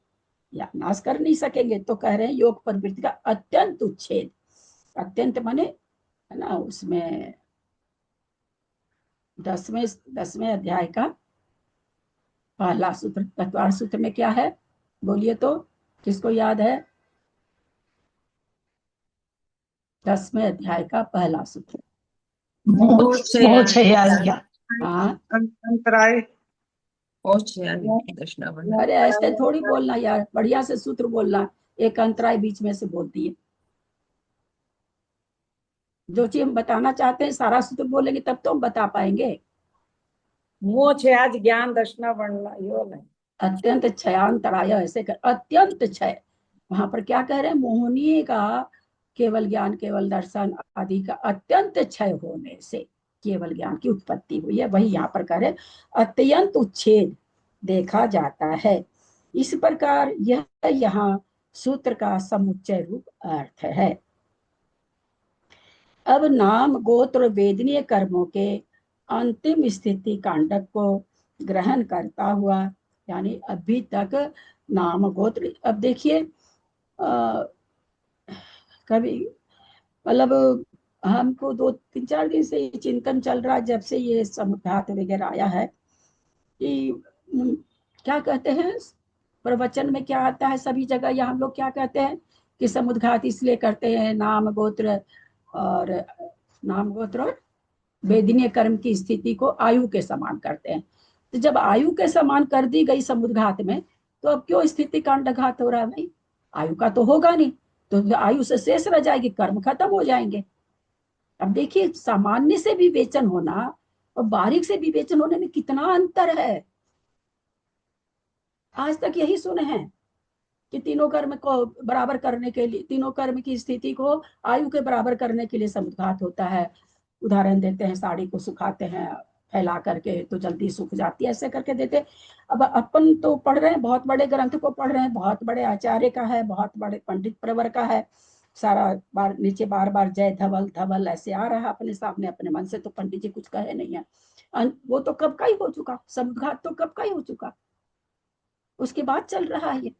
या नाश कर नहीं सकेंगे, तो कह रहे हैं योग प्रवृत्ति का अत्यंत उच्छेद। अत्यंत माने, है ना, उसमें 10वें अध्याय का पहला सूत्र, तत्वार सूत्र में क्या है? बोलिए तो, किसको याद है? 10वें अध्याय का पहला सूत्र। हाँ,
अंतराय।
अरे ऐसे थोड़ी बोलना यार, बढ़िया से सूत्र बोलना, एक अंतराय बीच में से बोलती है। जो चीज हम बताना चाहते हैं सारा सूत्र बोलेंगे तब तो हम बता पाएंगे।
मोह छे आज ज्ञान दर्शना वर्णना, यो नहीं।
अत्यंत क्षयांतराय, ऐसे कर, अत्यंत क्षय। वहां पर क्या कह रहे हैं? मोहनीय का केवल ज्ञान केवल दर्शन आदि का अत्यंत क्षय होने से केवल ज्ञान की उत्पत्ति हुई है। वही यहाँ पर कह रहे अत्यंत उच्छेद देखा जाता है। इस प्रकार यह यहाँ सूत्र का समुच्चय रूप अर्थ है। अब नाम गोत्र वेदनीय कर्मों के अंतिम स्थिति कांडक को ग्रहण करता हुआ, यानी अभी तक नाम गोत्र, अब देखिए कभी मतलब हमको 2-3-4 दिन से ये चिंतन चल रहा है, जब से ये समुद्घात वगैरह आया है, कि क्या कहते हैं प्रवचन में क्या आता है सभी जगह, या हम लोग क्या कहते हैं कि समुद्घात इसलिए करते हैं, नाम गोत्र और वेदनीय कर्म की स्थिति को आयु के समान करते हैं। तो जब आयु के समान कर दी गई समुद्घात में, तो अब क्यों स्थिति कांडघात हो रहा है? भाई आयु का तो होगा नहीं, तो आयु से शेष रह जाएगी, कर्म खत्म हो जाएंगे। अब देखिए सामान्य से विवेचन होना और बारीक से विवेचन होने में कितना अंतर है। आज तक यही सुने हैं कि तीनों कर्म को बराबर करने के लिए, तीनों कर्म की स्थिति को आयु के बराबर करने के लिए समुद्घात होता है। उदाहरण देते हैं, साड़ी को सुखाते हैं फैला करके तो जल्दी सूख जाती है, ऐसे करके देते। अब अपन तो पढ़ रहे हैं, बहुत बड़े ग्रंथ को पढ़ रहे हैं, बहुत बड़े आचार्य का है, बहुत बड़े पंडित प्रवर का है, सारा बार नीचे बार बार जय धवल धवल ऐसे आ रहा है अपने सामने अपने मन से, तो पंडित जी कुछ कहे नहीं है। वो तो कब का ही हो चुका, समुद्घात तो कब का ही हो चुका, उसके बाद चल रहा है ये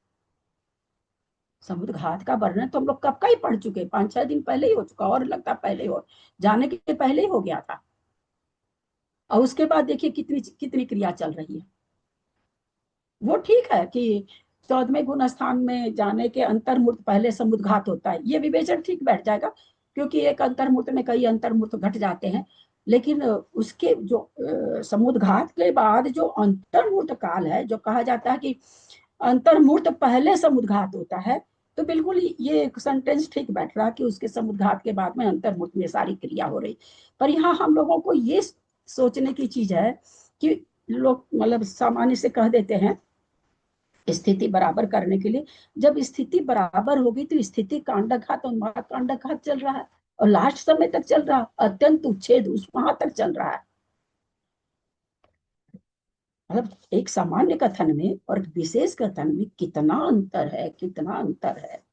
समुद्घात का वर्णन तो हम लोग कब का ही पढ़ चुके, 5-6 दिन पहले ही हो चुका, और लगता पहले हो जाने के पहले ही हो गया था। और उसके बाद देखिए कितनी कितनी क्रिया चल रही है। वो ठीक है कि 14वें गुण स्थान में जाने के अंतर्मूर्त पहले समुद्घात होता है, ये विवेचन ठीक बैठ जाएगा, क्योंकि एक अंतर्मूर्त में कई अंतर्मूर्त घट जाते हैं। लेकिन उसके जो समुद्घात के बाद जो अंतर्मूर्त काल है, जो कहा जाता है कि अंतर्मूर्त पहले समुद्घात होता है, तो बिल्कुल ये एक सेंटेंस ठीक बैठ रहा कि उसके समुद्घात के बाद में अंतर्मूर्त में सारी क्रिया हो रही। पर यहाँ हम लोगों को ये सोचने की चीज है कि लोग मतलब सामान्य से कह देते हैं स्थिति बराबर करने के लिए, जब स्थिति बराबर होगी तो स्थिति कांडघात और महाकांडघात चल रहा है, और लास्ट समय तक चल रहा, अत्यंत उच्छेद उस वहां तक चल रहा है। मतलब एक सामान्य कथन में और विशेष कथन में कितना अंतर है, कितना अंतर है।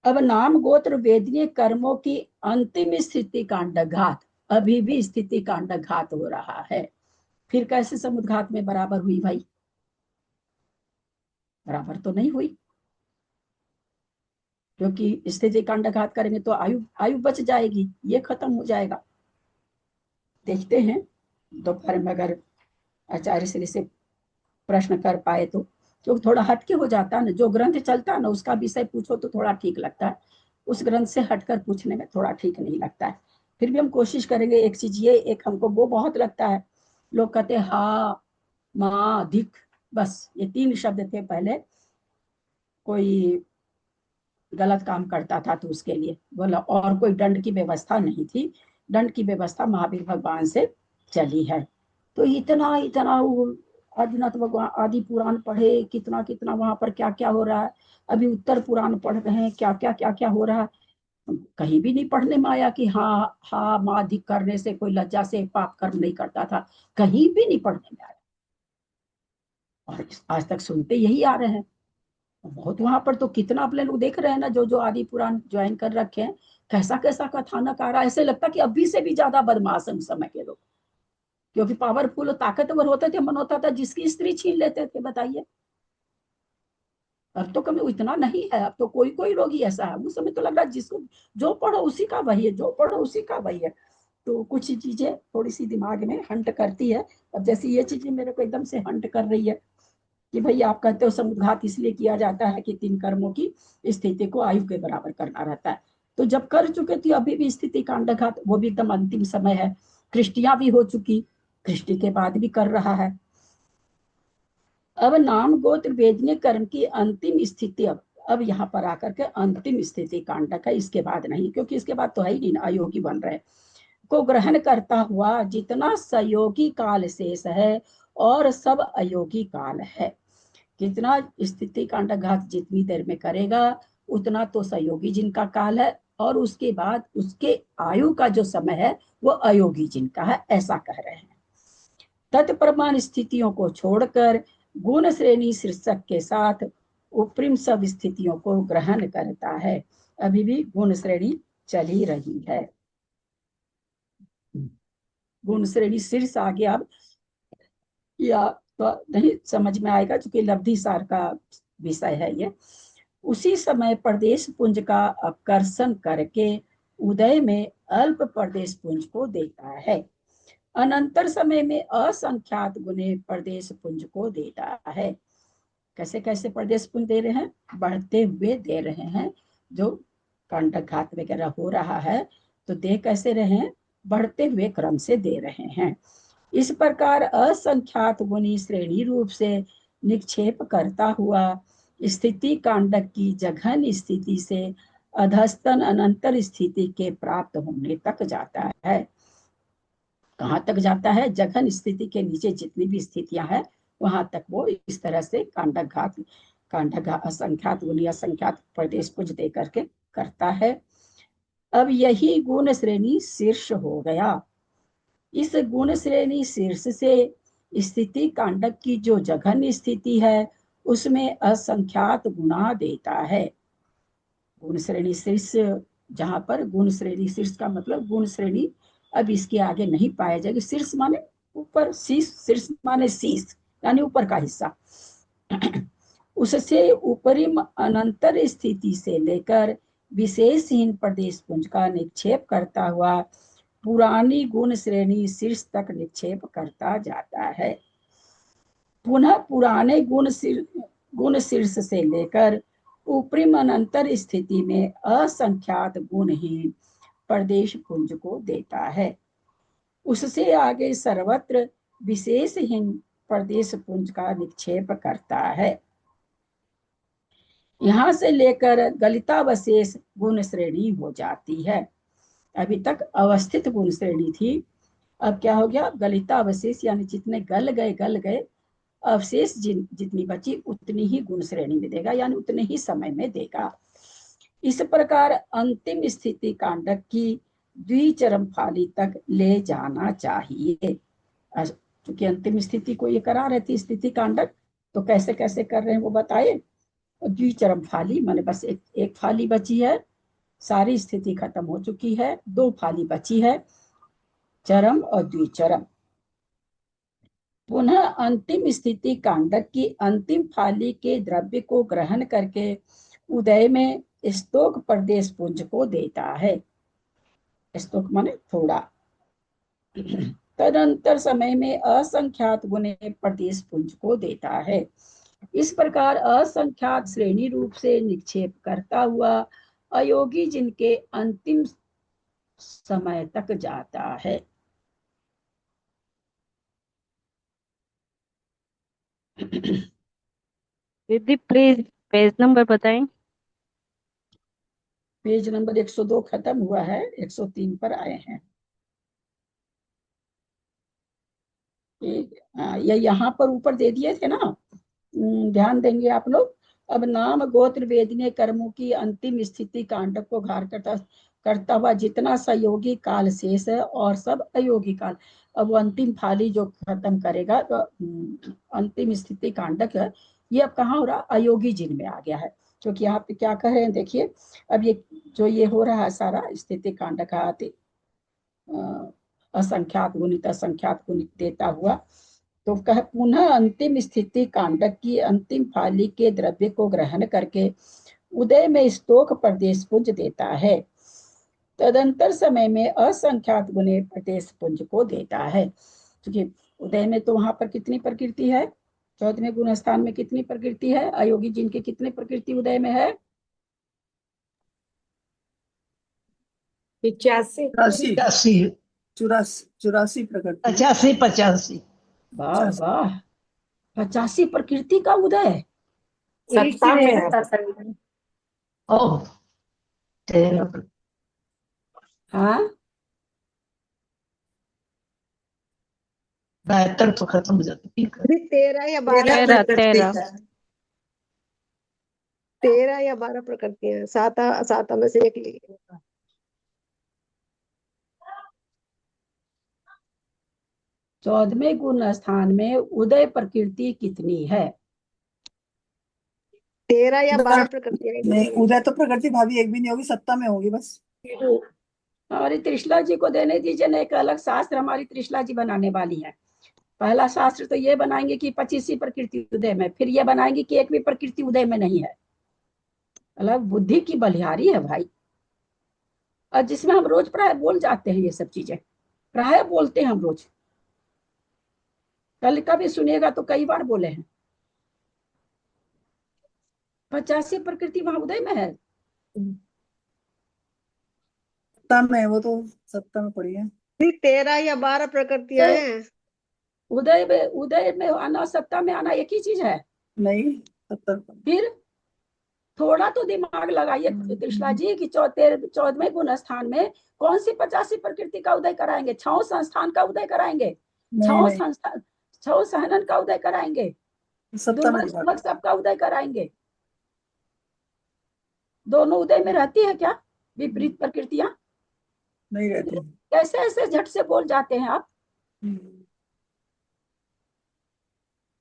अब नाम गोत्र वेदनीय कर्मों की अंतिम स्थिति कांडघात, अभी भी स्थिति कांडघात हो रहा है। फिर कैसे समुद्घात में बराबर हुई भाई? बराबर तो नहीं हुई, क्योंकि स्थिति कांडघात करेंगे तो आयु आयु बच जाएगी, ये खत्म हो जाएगा। देखते हैं दोपहर में अगर आचार्य श्री से प्रश्न कर पाए तो, क्योंकि थोड़ा हटके हो जाता है ना, जो ग्रंथ चलता है ना उसका विषय पूछो तो थोड़ा ठीक लगता है, उस ग्रंथ से हटकर पूछने में थोड़ा ठीक नहीं लगता है। फिर भी हम कोशिश करेंगे। एक चीज ये, एक हमको वो बहुत लगता है, लोग कहते हैं हा माँ अधिक, बस ये 3 शब्द थे पहले, कोई गलत काम करता था तो उसके लिए बोला, और कोई दंड की व्यवस्था नहीं थी, दंड की व्यवस्था महावीर भगवान से चली है। तो इतना इतना वो आदिनाथ भगवान आदि पुराण पढ़े, कितना कितना वहां पर क्या क्या हो रहा है, अभी उत्तर पुराण पढ़ रहे हैं, क्या क्या हो रहा है। कहीं भी नहीं पढ़ने में आया कि हाँ हाँ माधिक करने से कोई लज्जा से पाप कर्म नहीं करता था, कहीं भी नहीं पढ़ने में आया, और आज तक सुनते यही आ रहे हैं। बहुत वहां पर तो कितना अपने लोग देख रहे हैं ना, जो जो आदि पुराण ज्वाइन कर रखे हैं, कैसा कैसा कथानक आ रहा है, ऐसे लगता कि अभी से भी ज्यादा बदमाश है उस समय के लोग, क्योंकि पावरफुल ताकतवर होते थे, मन होता था जिसकी स्त्री छीन लेते थे, बताइए। अब तो कभी इतना नहीं है, अब तो कोई कोई लोग ही ऐसा है। उस समय तो लग रहा है जिसको जो पढ़ो उसी का वही है, जो पढ़ो उसी का वही है। तो कुछ चीजें थोड़ी सी दिमाग में हंट करती है। अब जैसे ये चीजें मेरे को एकदम से हंट कर रही है कि भाई आप कहते हो समुद्घात इसलिए किया जाता है कि 3 कर्मों की स्थिति को आयु के बराबर करना रहता है। तो जब कर चुके थे अभी भी स्थिति कांडघात, वो भी एकदम अंतिम समय है, कृष्टियां भी हो चुकी, कृष्टि के बाद भी कर रहा है। अब नाम गोत्र वेदनीय कर्म की अंतिम स्थिति, अब यहाँ पर आकर के अंतिम स्थिति कांडक है, इसके बाद नहीं, क्योंकि इसके बाद तो है ही नहीं, अयोगी बन रहे को ग्रहण करता हुआ जितना सहयोगी काल शेष है और सब अयोगी काल है। कितना स्थिति कांडघात जितनी देर में करेगा उतना तो सहयोगी जिनका काल है, और उसके बाद उसके आयु का जो समय है वो अयोगी जिनका है, ऐसा कह रहे हैं। तत्प्रमाण स्थितियों को छोड़कर गुण श्रेणी शीर्षक के साथ उपरिम सब स्थितियों को ग्रहण करता है। अभी भी गुण श्रेणी चल ही रही है। गुण श्रेणी शीर्ष आ गया अब, या तो नहीं समझ में आएगा, क्योंकि लब्धि सार का विषय है ये। उसी समय प्रदेश पुंज का आकर्षण करके उदय में अल्प प्रदेश पुंज को देता है, अनंतर समय में असंख्यात गुने प्रदेश पुंज को देता है। कैसे कैसे प्रदेश पुंज दे रहे हैं? बढ़ते हुए दे रहे हैं। जो कांडघात वगैरह हो रहा है तो दे कैसे रहे हैं? बढ़ते हुए क्रम से दे रहे हैं। इस प्रकार असंख्यात गुनी श्रेणी रूप से निक्षेप करता हुआ स्थिति कांडक की जघन स्थिति से अधस्तन अनंतर स्थिति के प्राप्त होने तक जाता है। कहाँ तक जाता है? जघन स्थिति के नीचे जितनी भी स्थितियां हैं वहां तक वो इस तरह से कांडघात असंख्यात गुनी असंख्यात प्रदेश पुंज दे करके करता है। अब यही गुण श्रेणी शीर्ष हो गया। इस गुण श्रेणी शीर्ष से स्थिति कांडक की जो जघन स्थिति है उसमें असंख्यात गुणा देता है। गुण श्रेणी शीर्ष, जहां पर गुण श्रेणी शीर्ष का मतलब गुण श्रेणी अब इसके आगे नहीं पाया जाएगी। शीर्ष माने ऊपर, शीर्ष, शीर्ष माने शीर्ष यानी ऊपर का हिस्सा। उससे उपरिम अनंतर स्थिति से लेकर विशेषहीन प्रदेश पुंज का निक्षेप करता हुआ पुरानी गुण श्रेणी शीर्ष तक निक्षेप करता जाता है। पुनः पुराने गुण शीर्ष से लेकर उपरिम अनंतर स्थिति में असंख्यात गुणहीन प्रदेश पुंज को देता है। उससे आगे सर्वत्र विशेषहीन प्रदेश पुंज का निक्षेप करता है। यहां से लेकर गलितावशेष गुण श्रेणी हो जाती है। अभी तक अवस्थित गुण श्रेणी थी, अब क्या हो गया, गलितावशेष यानी जितने गल गए अवशेष जितनी बची उतनी ही गुण श्रेणी में देगा, यानी उतने ही समय में देगा। इस प्रकार अंतिम स्थिति कांडक की द्विचरम फाली तक ले जाना चाहिए। क्योंकि अंतिम स्थिति को ये करा रहे थे स्थिति कांडक, तो कैसे कैसे कर रहे हैं वो बताए। द्विचरम फाली माने बस एक फाली बची है, सारी स्थिति खत्म हो चुकी है, 2 फाली बची है, चरम और द्विचरम। पुनः अंतिम स्थिति कांडक की अंतिम फाली के द्रव्य को ग्रहण करके उदय में स्तोक प्रदेश पुंज को देता है। स्तोक माने थोड़ा। तदंतर समय में असंख्यात गुणे प्रदेश पुंज को देता है। इस प्रकार असंख्यात श्रेणी रूप से निक्षेप करता हुआ अयोगी जिनके अंतिम समय तक जाता है।
दीदी प्लीज पेज नंबर बताएं।
पेज नंबर 102 खत्म हुआ है, 103 पर आए हैं। ये यहाँ पर ऊपर दे दिए थे ना, ध्यान देंगे आप लोग। अब नाम गोत्र वेदनीय कर्मों की अंतिम स्थिति कांडक को घार करता हुआ जितना सहयोगी काल शेष है और सब अयोगी काल, अब वो अंतिम फाली जो खत्म करेगा तो अंतिम स्थिति कांडक है, ये अब कहाँ हो रहा, अयोगी जिन में आ गया है। क्योंकि यहाँ पे क्या कह रहे हैं देखिए, अब ये जो ये हो रहा है सारा स्थिति कांडक आते असंख्यात गुणित असंख्यात गुणित देता हुआ, तो कह पुनः अंतिम स्थिति कांडक की अंतिम फाली के द्रव्य को ग्रहण करके उदय में स्तोक प्रदेश पुंज देता है। तदंतर समय में असंख्यात गुणे प्रदेश पुंज को देता है। क्योंकि उदय में तो वहां पर कितनी प्रकृति है, 14वें गुण स्थान में कितनी प्रकृति है, अयोगी जिनकी कितनी प्रकृति उदय में है,
85
चौरासी प्रकृति,
85
वाह वाह, 85 प्रकृति का उदय।
सत्ता में है।
ओह 13
हाँ
72 तो खत्म हो जाती है।
13 या 12 13 या 12 प्रकृतियां, सात में से एक ली।
चौदहवें गुण स्थान में उदय प्रकृति कितनी है,
13 या 12 प्रकृतियां।
नहीं उदय तो प्रकृति भाभी एक भी नहीं होगी, सत्ता में होगी बस।
हमारी त्रिशला जी को देने दीजिए ना, एक अलग शास्त्र हमारी त्रिशला जी बनाने वाली है। पहला शास्त्र तो ये बनाएंगे कि 25 प्रकृति उदय में, फिर ये बनाएंगे कि एक भी प्रकृति उदय में नहीं है। अलग बुद्धि की बलिहारी है भाई, और जिसमें हम रोज प्राय बोल जाते हैं, ये सब चीजें प्राय बोलते हैं हम रोज। कल का भी सुनिएगा तो कई बार बोले हैं। 85 प्रकृति वहां उदय में है,
सत्ता में, वो तो सत्ता में पड़ी है।
13 या 12 प्रकृतियां हैं।
उदय में आना सत्ता में आना एक ही चीज है।
नहीं 70।
फिर थोड़ा तो दिमाग लगाइए कृष्णा जी कि 14वें गुण स्थान में कौन सी 85 प्रकृति का उदय कराएंगे, 6 संस्थान का उदय कराएंगे, 6 सहनन का उदय कराएंगे, दुर्मत सबका उदय कराएंगे। दोनों उदय में रहती है क्या विपरीत प्रकृतियां?
नहीं रहती।
कैसे ऐसे झट से बोल जाते हैं आप?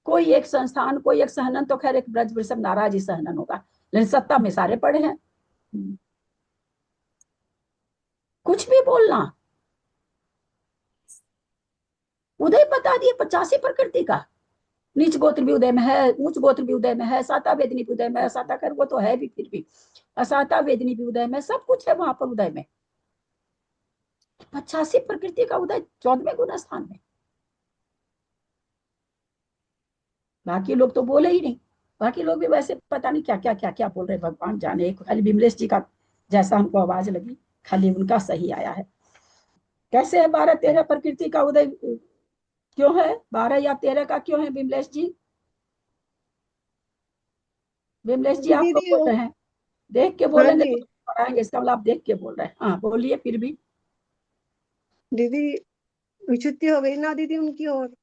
कोई एक संस्थान, कोई एक सहनन, तो खैर एक ब्रज वृषभ नाराज ही सहनन होगा, लेकिन सत्ता में सारे पड़े हैं। कुछ भी बोलना। उदय बता दिए 85 प्रकृति का। नीच गोत्र भी उदय में है, उच्च गोत्र भी उदय में है, साता वेदनी भी उदय में है, साता कर वो तो है भी, फिर भी असाता वेदनी भी उदय में, सब कुछ है वहां पर उदय में। 85 प्रकृति का उदय 14वें गुण स्थान में। बाकी लोग तो बोले ही नहीं, बाकी लोग भी वैसे पता नहीं क्या क्या क्या क्या बोल रहे, भगवान जाने। खाली विमलेश जी का जैसा हमको आवाज लगी, खाली उनका सही आया है। कैसे है 12-13 प्रकृति का उदय क्यों है? 12 या 13 का क्यों है विमलेश जी? विमलेश जी आप
दीदी
बोल रहे हैं, देख के
हाँ
बोलेंगे
जी
तो पढ़ाएंगे, इसका मतलब आप देख के बोल रहे हैं। हाँ बोलिए फिर भी।
दीदी, विच्युति हो गई ना दीदी उनकी, और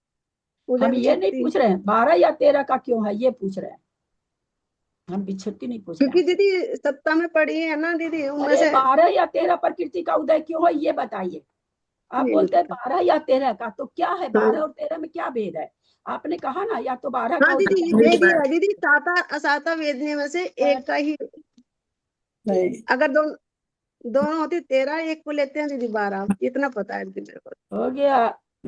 उदय
हम ये नहीं
विच्युति।
पूछ रहे हैं 12 या 13 का क्यों है, ये पूछ रहे हैं, हम विच्छुत्ति नहीं पूछ रहे
क्योंकि
हैं।
दीदी सत्ता में पड़ी है ना दीदी, उनमें
अरे
से।
12 या 13 प्रकृति का उदय क्यों है ये बताइए। आप
ये नहीं
बोलते हैं
पता।
12 या 13 का, तो क्या है
हाँ
12 और 13 में क्या भेद है? आपने कहा ना या तो 12 का
हाँ दीदी,
उदय
ये भी है दीदी, साता असाता वेदने में से
है।
एक का ही।
नहीं
अगर दोनों होती 13, एक को लेते हैं दीदी 12, इतना पता है दीदी मेरे को।
हो गया।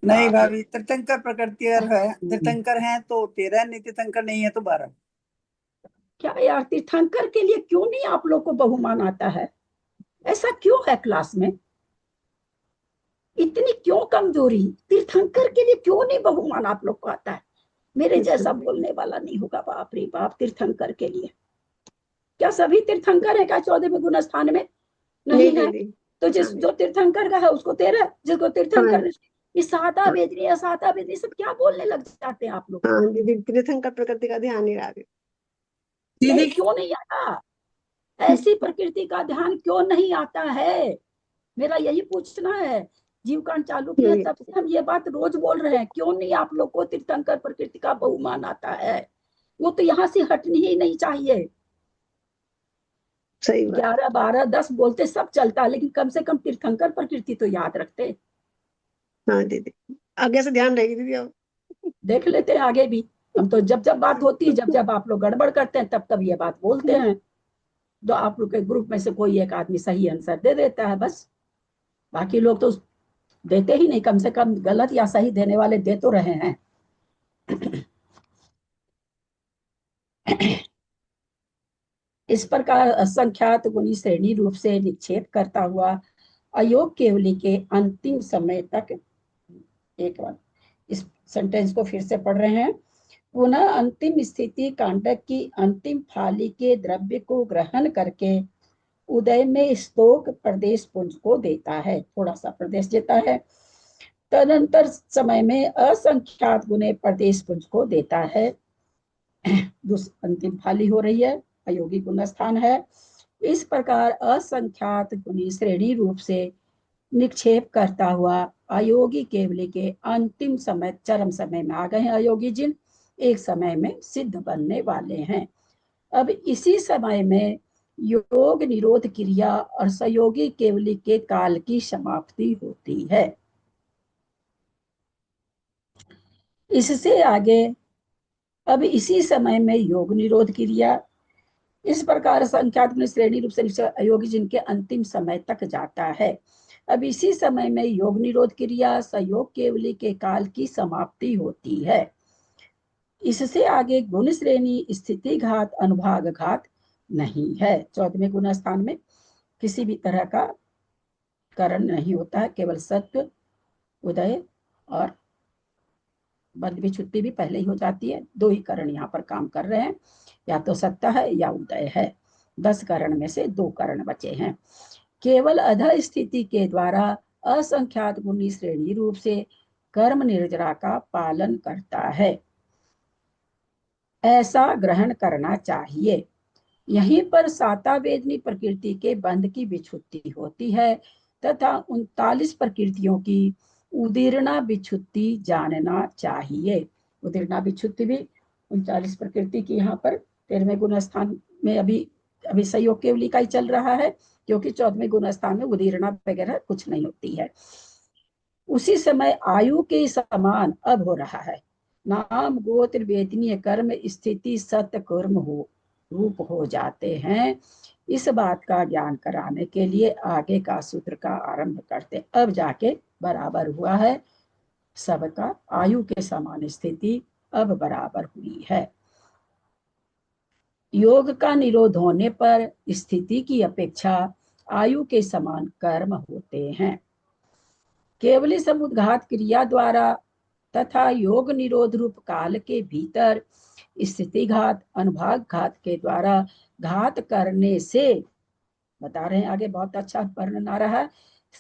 नहीं भाभी, तीर्थंकर प्रकृति अगर है, तीर्थंकर है तो 13, नहीं तीर्थंकर नहीं है तो 12।
क्या यार, तीर्थंकर के लिए क्यों नहीं आप लोग को बहुमान आता है? ऐसा क्यों है क्लास में? इतनी क्यों कमजोरी? तीर्थंकर के लिए क्यों नहीं बहुमान आप लोग को आता है? मेरे जैसा बोलने वाला नहीं होगा, बाप रे बाप। तीर्थंकर के लिए क्या सभी तीर्थंकर है क्या 14वें गुण स्थान में?
नहीं
नहीं है।
दीदी।
तो
हाँ
जो तीर्थंकर का है उसको 13, जिसको तीर्थंकर
हाँ
ये साता वेदनी असाता वेदनी सब क्या बोलने लग जाते हैं आप लोग?
हाँ दीदी, तीर्थंकर प्रकृति का ध्यान नहीं रहा दीदी।
नहीं क्यों नहीं आता? ऐसी प्रकृति का ध्यान क्यों नहीं आता है? मेरा यही पूछना है। जीवकांड चालू किया तब से हम ये बात रोज बोल रहे हैं, क्यों नहीं आप लोग को तीर्थंकर प्रकृति का बहुमान आता है? वो तो यहाँ से हटनी ही नहीं चाहिए।
सही बात।
11, 12, 10 बोलते सब चलता, लेकिन कम से कम तीर्थंकर प्रकृति तो याद रखते।
हाँ दीदी, आगे से ध्यान रहेगी दीदी अब।
देख लेते हैं आगे भी। हम तो जब जब बात होती है, जब जब आप लोग गड़बड़ करते हैं, तब तब ये बात बोलते हैं। तो आप लोग के ग्रुप में से कोई एक आदमी सही आंसर दे देता है बस। बाकी लोग तो देते ही नहीं, कम से कम गलत या सही देने वाले दे तो रहे हैं। इस प्रकार असंख्यात गुणी श्रेणी रूप से निक्षेप करता हुआ अयोग केवली के अंतिम समय तक, एक बार इस सेंटेंस को फिर से पढ़ रहे हैं। पुनः अंतिम स्थिति कांडक की अंतिम फाली के द्रव्य को ग्रहण करके उदय में स्तोक प्रदेश पुंज को देता है, थोड़ा सा प्रदेश देता है। तदंतर समय में असंख्यात गुणे प्रदेश पुंज को देता है। अंतिम फाली हो रही है, अयोगी गुण स्थान है। इस प्रकार असंख्यात गुणी श्रेणी रूप से निक्षेप करता हुआ अयोगी केवली के अंतिम समय, चरम समय में आ गए हैं अयोगी जिन, एक समय में सिद्ध बनने वाले हैं। अब इसी समय में योग निरोध क्रिया और सहयोगी केवली के काल की समाप्ति होती है। इससे आगे अब इसी समय में योग निरोध क्रिया, इस प्रकार संख्यात गुण श्रेणी रूप से अयोगी जिनके अंतिम समय तक जाता है। अब इसी समय में योग निरोध क्रिया सहयोग केवली के काल की समाप्ति होती है। इससे आगे गुण श्रेणी स्थिति घात अनुभाग घात नहीं है। 14वें गुण स्थान में किसी भी तरह का करण नहीं होता है, केवल सत्व, उदय और बंध विच्छुत्ति भी पहले ही हो जाती है। 2 ही करण यहाँ पर काम कर रहे हैं, या तो सत्ता है या उदय है। 10 करण में से 2 करण बचे हैं। केवल अध स्थिति के द्वारा असंख्यात गुणी श्रेणी रूप से कर्म निर्जरा का पालन करता है, ऐसा ग्रहण करना चाहिए। यहीं पर साता वेदनी प्रकृति के बंध की विच्छुत्ति होती है तथा 39 प्रकृतियों की उदीर्णा विच्छुत्ति जानना चाहिए। उदीर्णा विच्छुत्ति भी 39 प्रकृति की यहाँ पर 13वें गुण स्थान में अभी सहयोग केवली का ही चल रहा है, क्योंकि 14वें गुण स्थान में उदीर्णा वगैरह कुछ नहीं होती है। उसी समय आयु के समान अब हो रहा है। नाम गोत्र वेदनीय कर्म स्थिति सत्य कर्म हो रूप हो जाते हैं। इस बात का ज्ञान कराने के लिए आगे का सूत्र का आरंभ करते। अब जाके बराबर हुआ है सबका, आयु के समान स्थिति अब बराबर हुई है। योग का निरोध होने पर स्थिति की अपेक्षा आयु के समान कर्म होते हैं। केवली समुद्घात क्रिया द्वारा तथा योग निरोध रूप काल के भीतर स्थिति घात अनुभाग घात के द्वारा घात करने से, बता रहे हैं आगे, बहुत अच्छा वर्णन आ रहा है,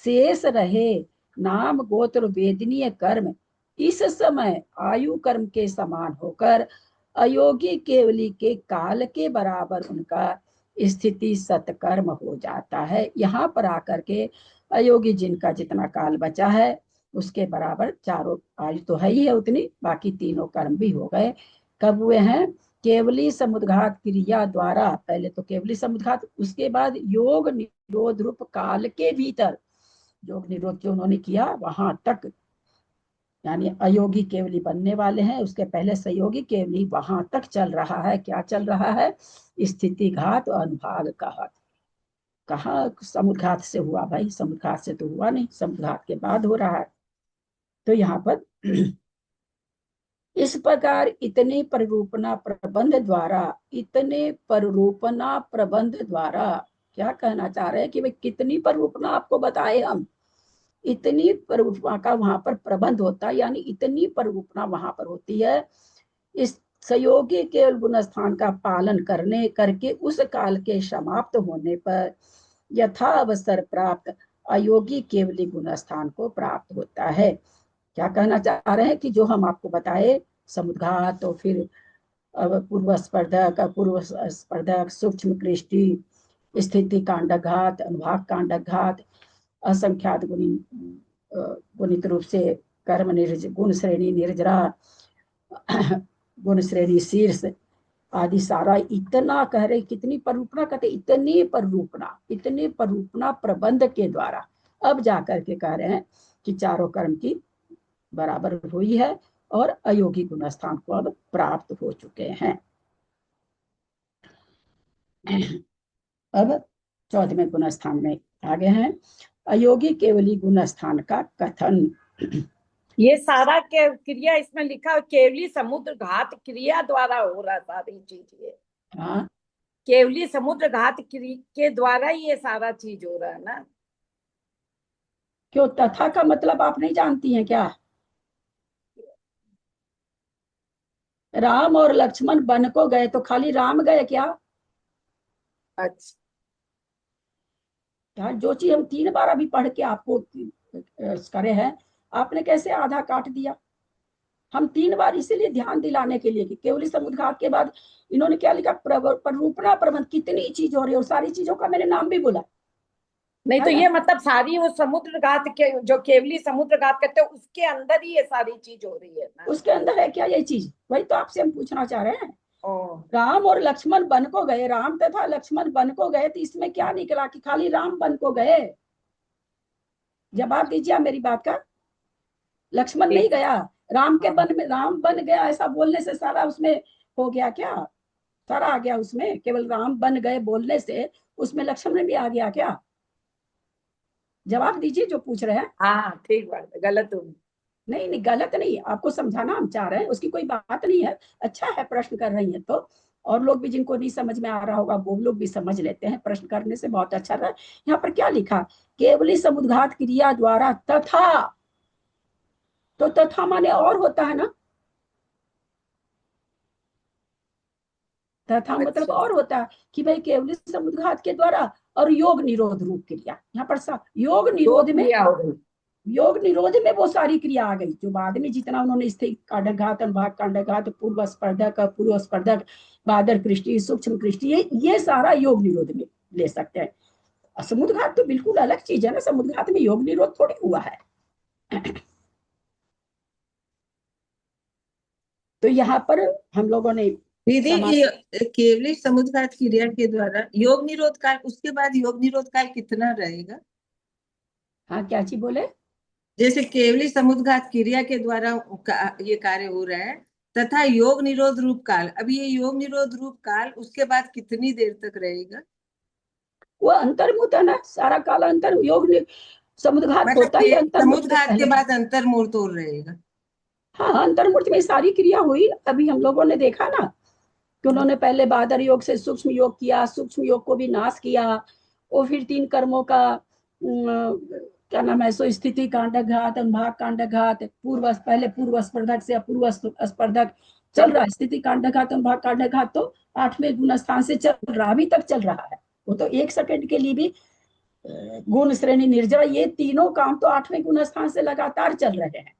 शेष रहे नाम गोत्र वेदनीय कर्म इस समय आयु कर्म के समान होकर अयोगी केवली के काल के बराबर उनका स्थिति सत्कर्म हो जाता है। यहाँ पर आकर के अयोगी जिनका जितना काल बचा है उसके बराबर चारों आयु तो है ही है उतनी, बाकी तीनों कर्म भी हो गए। कब हुए हैं? केवली समुद्घात क्रिया द्वारा, पहले तो केवली समुद्घात, उसके बाद योग निरोध रूप काल के भीतर, योग निरोध जो उन्होंने किया वहां तक, यानी अयोगी केवली बनने वाले हैं, उसके पहले सहयोगी केवली वहां तक चल रहा है। क्या चल रहा है? स्थिति घात और अनुभाग घात। कहाँ समुद्घात से हुआ भाई? समुद्घात से तो हुआ नहीं, समुद्घात के बाद हो रहा है। तो यहाँ पर इस प्रकार इतने प्ररूपणा प्रबंध द्वारा, इतने प्ररूपणा प्रबंध द्वारा क्या कहना चाह रहे हैं कि भाई कितनी प्ररूपणा आपको बताए हम, इतनी प्ररूपणा का वहां पर प्रबंध होता है, यानी इतनी प्ररूपणा वहां पर होती है। इस सहयोगी केवल गुण स्थान का पालन करने करके उस काल के समाप्त होने पर यथा अवसर प्राप्त अयोगी केवली गुण स्थान को प्राप्त होता है। क्या कहना चाह रहे हैं कि जो हम आपको बताए समुद्घात, तो फिर पूर्व स्पर्धक, अपूर्व स्पर्धक, सूक्ष्म कृष्टि, स्थिति कांडघात, अनुभाग कांडघात, असंख्यात गुणित रूप से कर्म गुण श्रेणी निर्जरा, गुण श्रेणी शीर्ष आदि सारा इतना कह रहे, कितनी परूपणा कहते, इतनी परूपणा प्रबंध के द्वारा अब जाकर के कह रहे हैं कि चारों कर्म की बराबर हुई है और अयोगी गुण स्थान को अब प्राप्त हो चुके हैं। अब 14वें गुण स्थान में आगे हैं अयोगी केवली गुण स्थान का कथन।
ये सारा क्रिया इसमें लिखा, केवली समुद्र घात क्रिया द्वारा हो रहा सारी चीज। ये
हाँ,
केवली समुद्र घात के द्वारा ये सारा चीज हो रहा है ना।
क्यों तथा का मतलब आप नहीं जानती हैं क्या? राम और लक्ष्मण वन को गए तो खाली राम गए क्या?
अच्छा,
यार जो चीज हम 3 बार अभी पढ़ के आपको करे हैं, आपने कैसे आधा काट दिया? हम 3 बार इसीलिए ध्यान दिलाने के लिए कि केवली समुद्घात के बाद इन्होंने क्या लिखा, प्ररूपणा प्रबंध, कितनी चीज हो रही है, और सारी चीजों का मैंने नाम भी बोला।
नहीं तो ये मतलब सारी वो समुद्र घात के जो केवली समुद्र घात कहते हैं उसके अंदर ही ये सारी चीज हो रही है ना।
उसके अंदर है क्या ये चीज? वही तो आपसे हम पूछना चाह रहे हैं।
ओ,
राम और लक्ष्मण वन को गए, राम तथा लक्ष्मण वन को गए, तो इसमें क्या निकला कि खाली राम वन को गए? जवाब दीजिए मेरी बात का। लक्ष्मण नहीं गया, राम के वन में, राम बन गया ऐसा बोलने से सारा उसमें हो गया क्या? सारा आ गया उसमें, केवल राम बन गए बोलने से उसमें लक्ष्मण भी आ गया क्या? जवाब दीजिए जो पूछ रहे हैं।
हाँ ठीक बात है, गलत हूँ।
नहीं नहीं, गलत नहीं, आपको समझाना हम चाह रहे हैं, उसकी कोई बात नहीं है। अच्छा है प्रश्न कर रही है तो, और लोग भी जिनको नहीं समझ में आ रहा होगा वो लोग भी समझ लेते हैं, प्रश्न करने से बहुत अच्छा रहा। यहाँ पर क्या लिखा? केवली समुद्घात क्रिया द्वारा तथा, तो तथा माने और होता है ना, तथा मतलब
अच्छा।
और होता है कि भाई केवली समुद्घात के द्वारा और योग निरोध रूप क्रिया। यहाँ पर योग निरोध में,
क्रिया हो गई।
योग निरोध में वो सारी क्रिया आ गई जो बाद में जितना उन्होंने स्थित कांडघात, अनुभाग कांडघात, पूर्व स्पर्धक, पूर्व स्पर्धक, बादर कृष्टि, सूक्ष्म कृष्टि, ये सारा योग निरोध में ले सकते हैं। समुद्घात तो बिल्कुल अलग चीज है ना, समुद्घात में योग निरोध थोड़ी हुआ है। तो यहाँ पर हम लोगों ने
दीदी ये केवली समुद्घात क्रिया के द्वारा योग निरोध काल, उसके बाद योग निरोध काल कितना रहेगा?
हाँ क्या चीज बोले?
जैसे केवली समुद्घात क्रिया के द्वारा ये कार्य हो रहा है, तथा योग निरोध रूप काल। अब ये योग निरोध रूप काल उसके बाद कितनी देर तक रहेगा?
वो अंतर्मुहूर्त है ना, सारा काल अंतर योग समुद्घात
मतलब
होता ही
कि
अंतर्मुहूर्त से
समुद्घात के
पहले।
बाद अंतर्मुहूर्त और रहेगा?
हाँ, अंतर्मुहूर्त में सारी क्रिया हुई। अभी हम लोगों ने देखा ना कि उन्होंने पहले बादर योग से सूक्ष्म योग किया, सूक्ष्म योग को भी नाश किया, और फिर 3 कर्मों का क्या नाम है, सो स्थिति कांडघात, अनुभाग कांडघात, पहले पूर्व स्पर्धक से अपूर्व स्पर्धक चल रहा है। स्थिति कांडघात, अनुभाग कांडघात तो 8वें गुण स्थान से चल रहा, अभी तक चल रहा है। वो तो 1 सेकंड के लिए भी गुण श्रेणी निर्जरा, ये तीनों काम तो 8वें गुण स्थान से लगातार चल रहे हैं।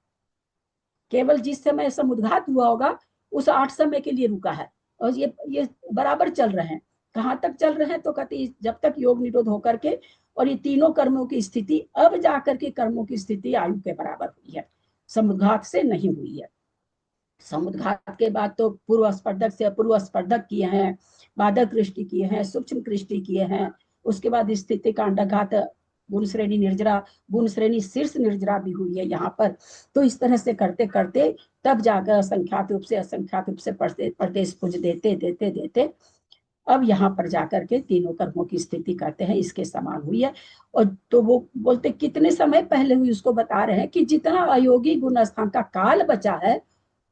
केवल जिस समय समुद्घात हुआ होगा उस 8 समय के लिए रुका है, और ये बराबर चल रहे हैं। कहाँ तक चल रहे हैं? तो कहते जब तक योग निरोध होकर के और ये तीनों कर्मों की स्थिति, अब जाकर के कर्मों की स्थिति आयु के बराबर हुई है, समुद्घात से नहीं हुई है। समुद्घात के बाद तो पूर्व स्पर्धक से अपूर्व स्पर्धक किए हैं, बाधक कृष्टि किए हैं, सूक्ष्म कृष्टि किए हैं, उसके बाद स्थिति कांडघात, गुण श्रेणी निर्जरा, गुण श्रेणी शीर्ष निर्जरा भी हुई है यहाँ पर। तो इस तरह से करते करते तब जाकर असंख्यात रूप से असंख्यात रूप से प्रदेश पुंज देते देते देते अब यहाँ पर जाकर के तीनों कर्मों की स्थिति करते हैं, इसके समान हुई है। और तो वो बोलते कितने समय पहले हुई, उसको बता रहे हैं कि जितना अयोगी गुण स्थान का काल बचा है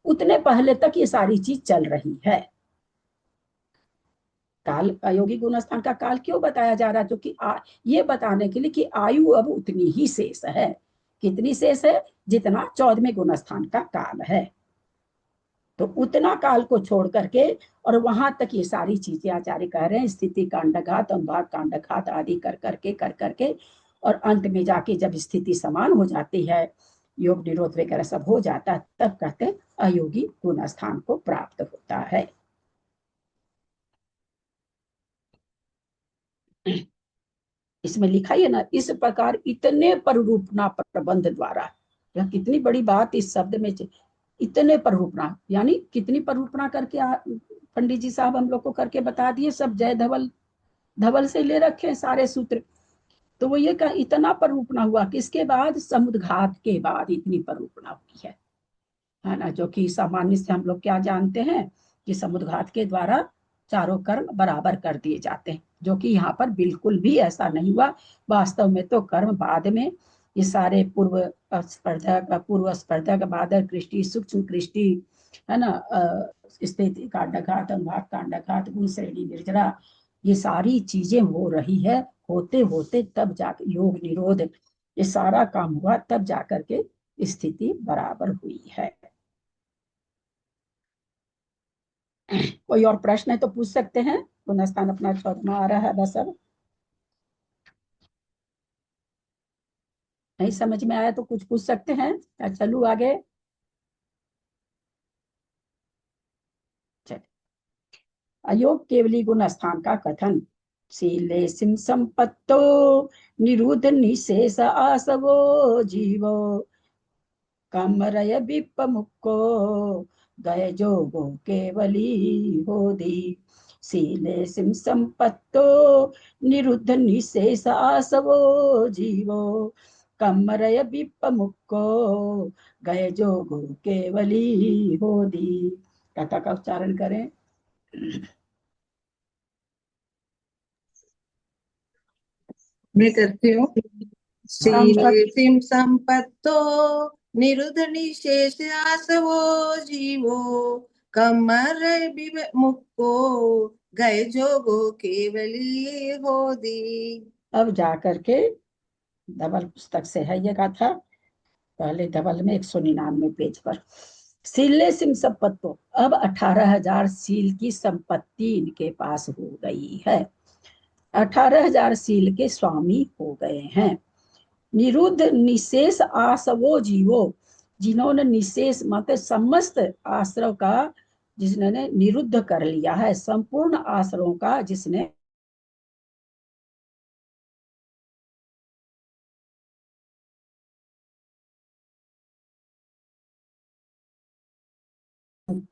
उतने पहले तक ये सारी चीज चल रही है। काल, अयोगी गुण स्थान का काल क्यों बताया जा रहा है? क्योंकि ये बताने के लिए कि आयु अब उतनी ही शेष है। कितनी शेष है? जितना 14वें गुण स्थान का काल है। तो उतना काल को छोड़ करके और वहां तक ये सारी चीजें आचार्य कह रहे हैं, स्थिति कांडघात, अनुभाग कांडघात आदि कर करके और अंत में जाके जब स्थिति समान हो जाती है, योग निरोध वगैरह सब हो जाता है, तब कहते हैं अयोगी गुण स्थान को प्राप्त होता है। इसमें लिखा है ना, इस प्रकार इतने पररूपना प्रबंध द्वारा, यह कितनी बड़ी बात इस शब्द में, इतने पररूपना यानी कितनी पररूपना करके पंडित जी साहब हम लोग को करके बता दिए। सब जय धवल धवल से ले रखे हैं सारे सूत्र। तो वो ये कहा इतना पररूपना हुआ, किसके बाद? समुद्घात के बाद इतनी पररूपना हुई है ना। जो कि सामान्य से हम लोग क्या जानते हैं कि समुद्घात के द्वारा चारों कर्म बराबर कर दिए जाते हैं, जो कि यहाँ पर बिल्कुल भी ऐसा नहीं हुआ। वास्तव में तो कर्म बाद में ये सारे पूर्व स्पर्धक, बाधक कृष्टि, सूक्ष्म कृष्टि, है ना, स्थिति कांडघात, अनुभाग कांडघात, गुण श्रेणी निर्जरा, ये सारी चीजें हो रही है। होते होते तब जाकर योग निरोध, ये सारा काम हुआ, तब जाकर के स्थिति बराबर हुई है। कोई और प्रश्न है तो पूछ सकते हैं। पुनः अपना 14वां आ रहा है बस। अब नहीं समझ में आया तो कुछ पूछ सकते हैं या चलू आगे? अयोग केवली गुण स्थान का कथन। शीले सिम संपत्तो निरुद्ध निशेष आसवो जीवो कामरय विपमुक्को गय जोगो केवली होदी। शीले सिम संपत्तो निरुद्ध निशेष आसवो जीवो कमरय विपमुक्को गय जोगो केवली होदी। कथा का उच्चारण करें।
मैं करती हूँ। शीलेसिं संपत्तो निरुद्ध निशेष आसवो जीवो कमर मुक्को गए जोगो केवली होदी।
अब जाकर के धवल पुस्तक से है ये गाथा, पहले धवल में 199 पेज पर। सीले सिंह संपत्तो, अब 18,000 सील की संपत्ति इनके पास हो गई है। 18,000 सील के स्वामी हो गए हैं। निरुद्ध निशेष आसवो जीवो, जिन्होंने निशेष मतलब समस्त आश्रव का जिसने निरुद्ध कर लिया है, संपूर्ण आश्रवों का जिसने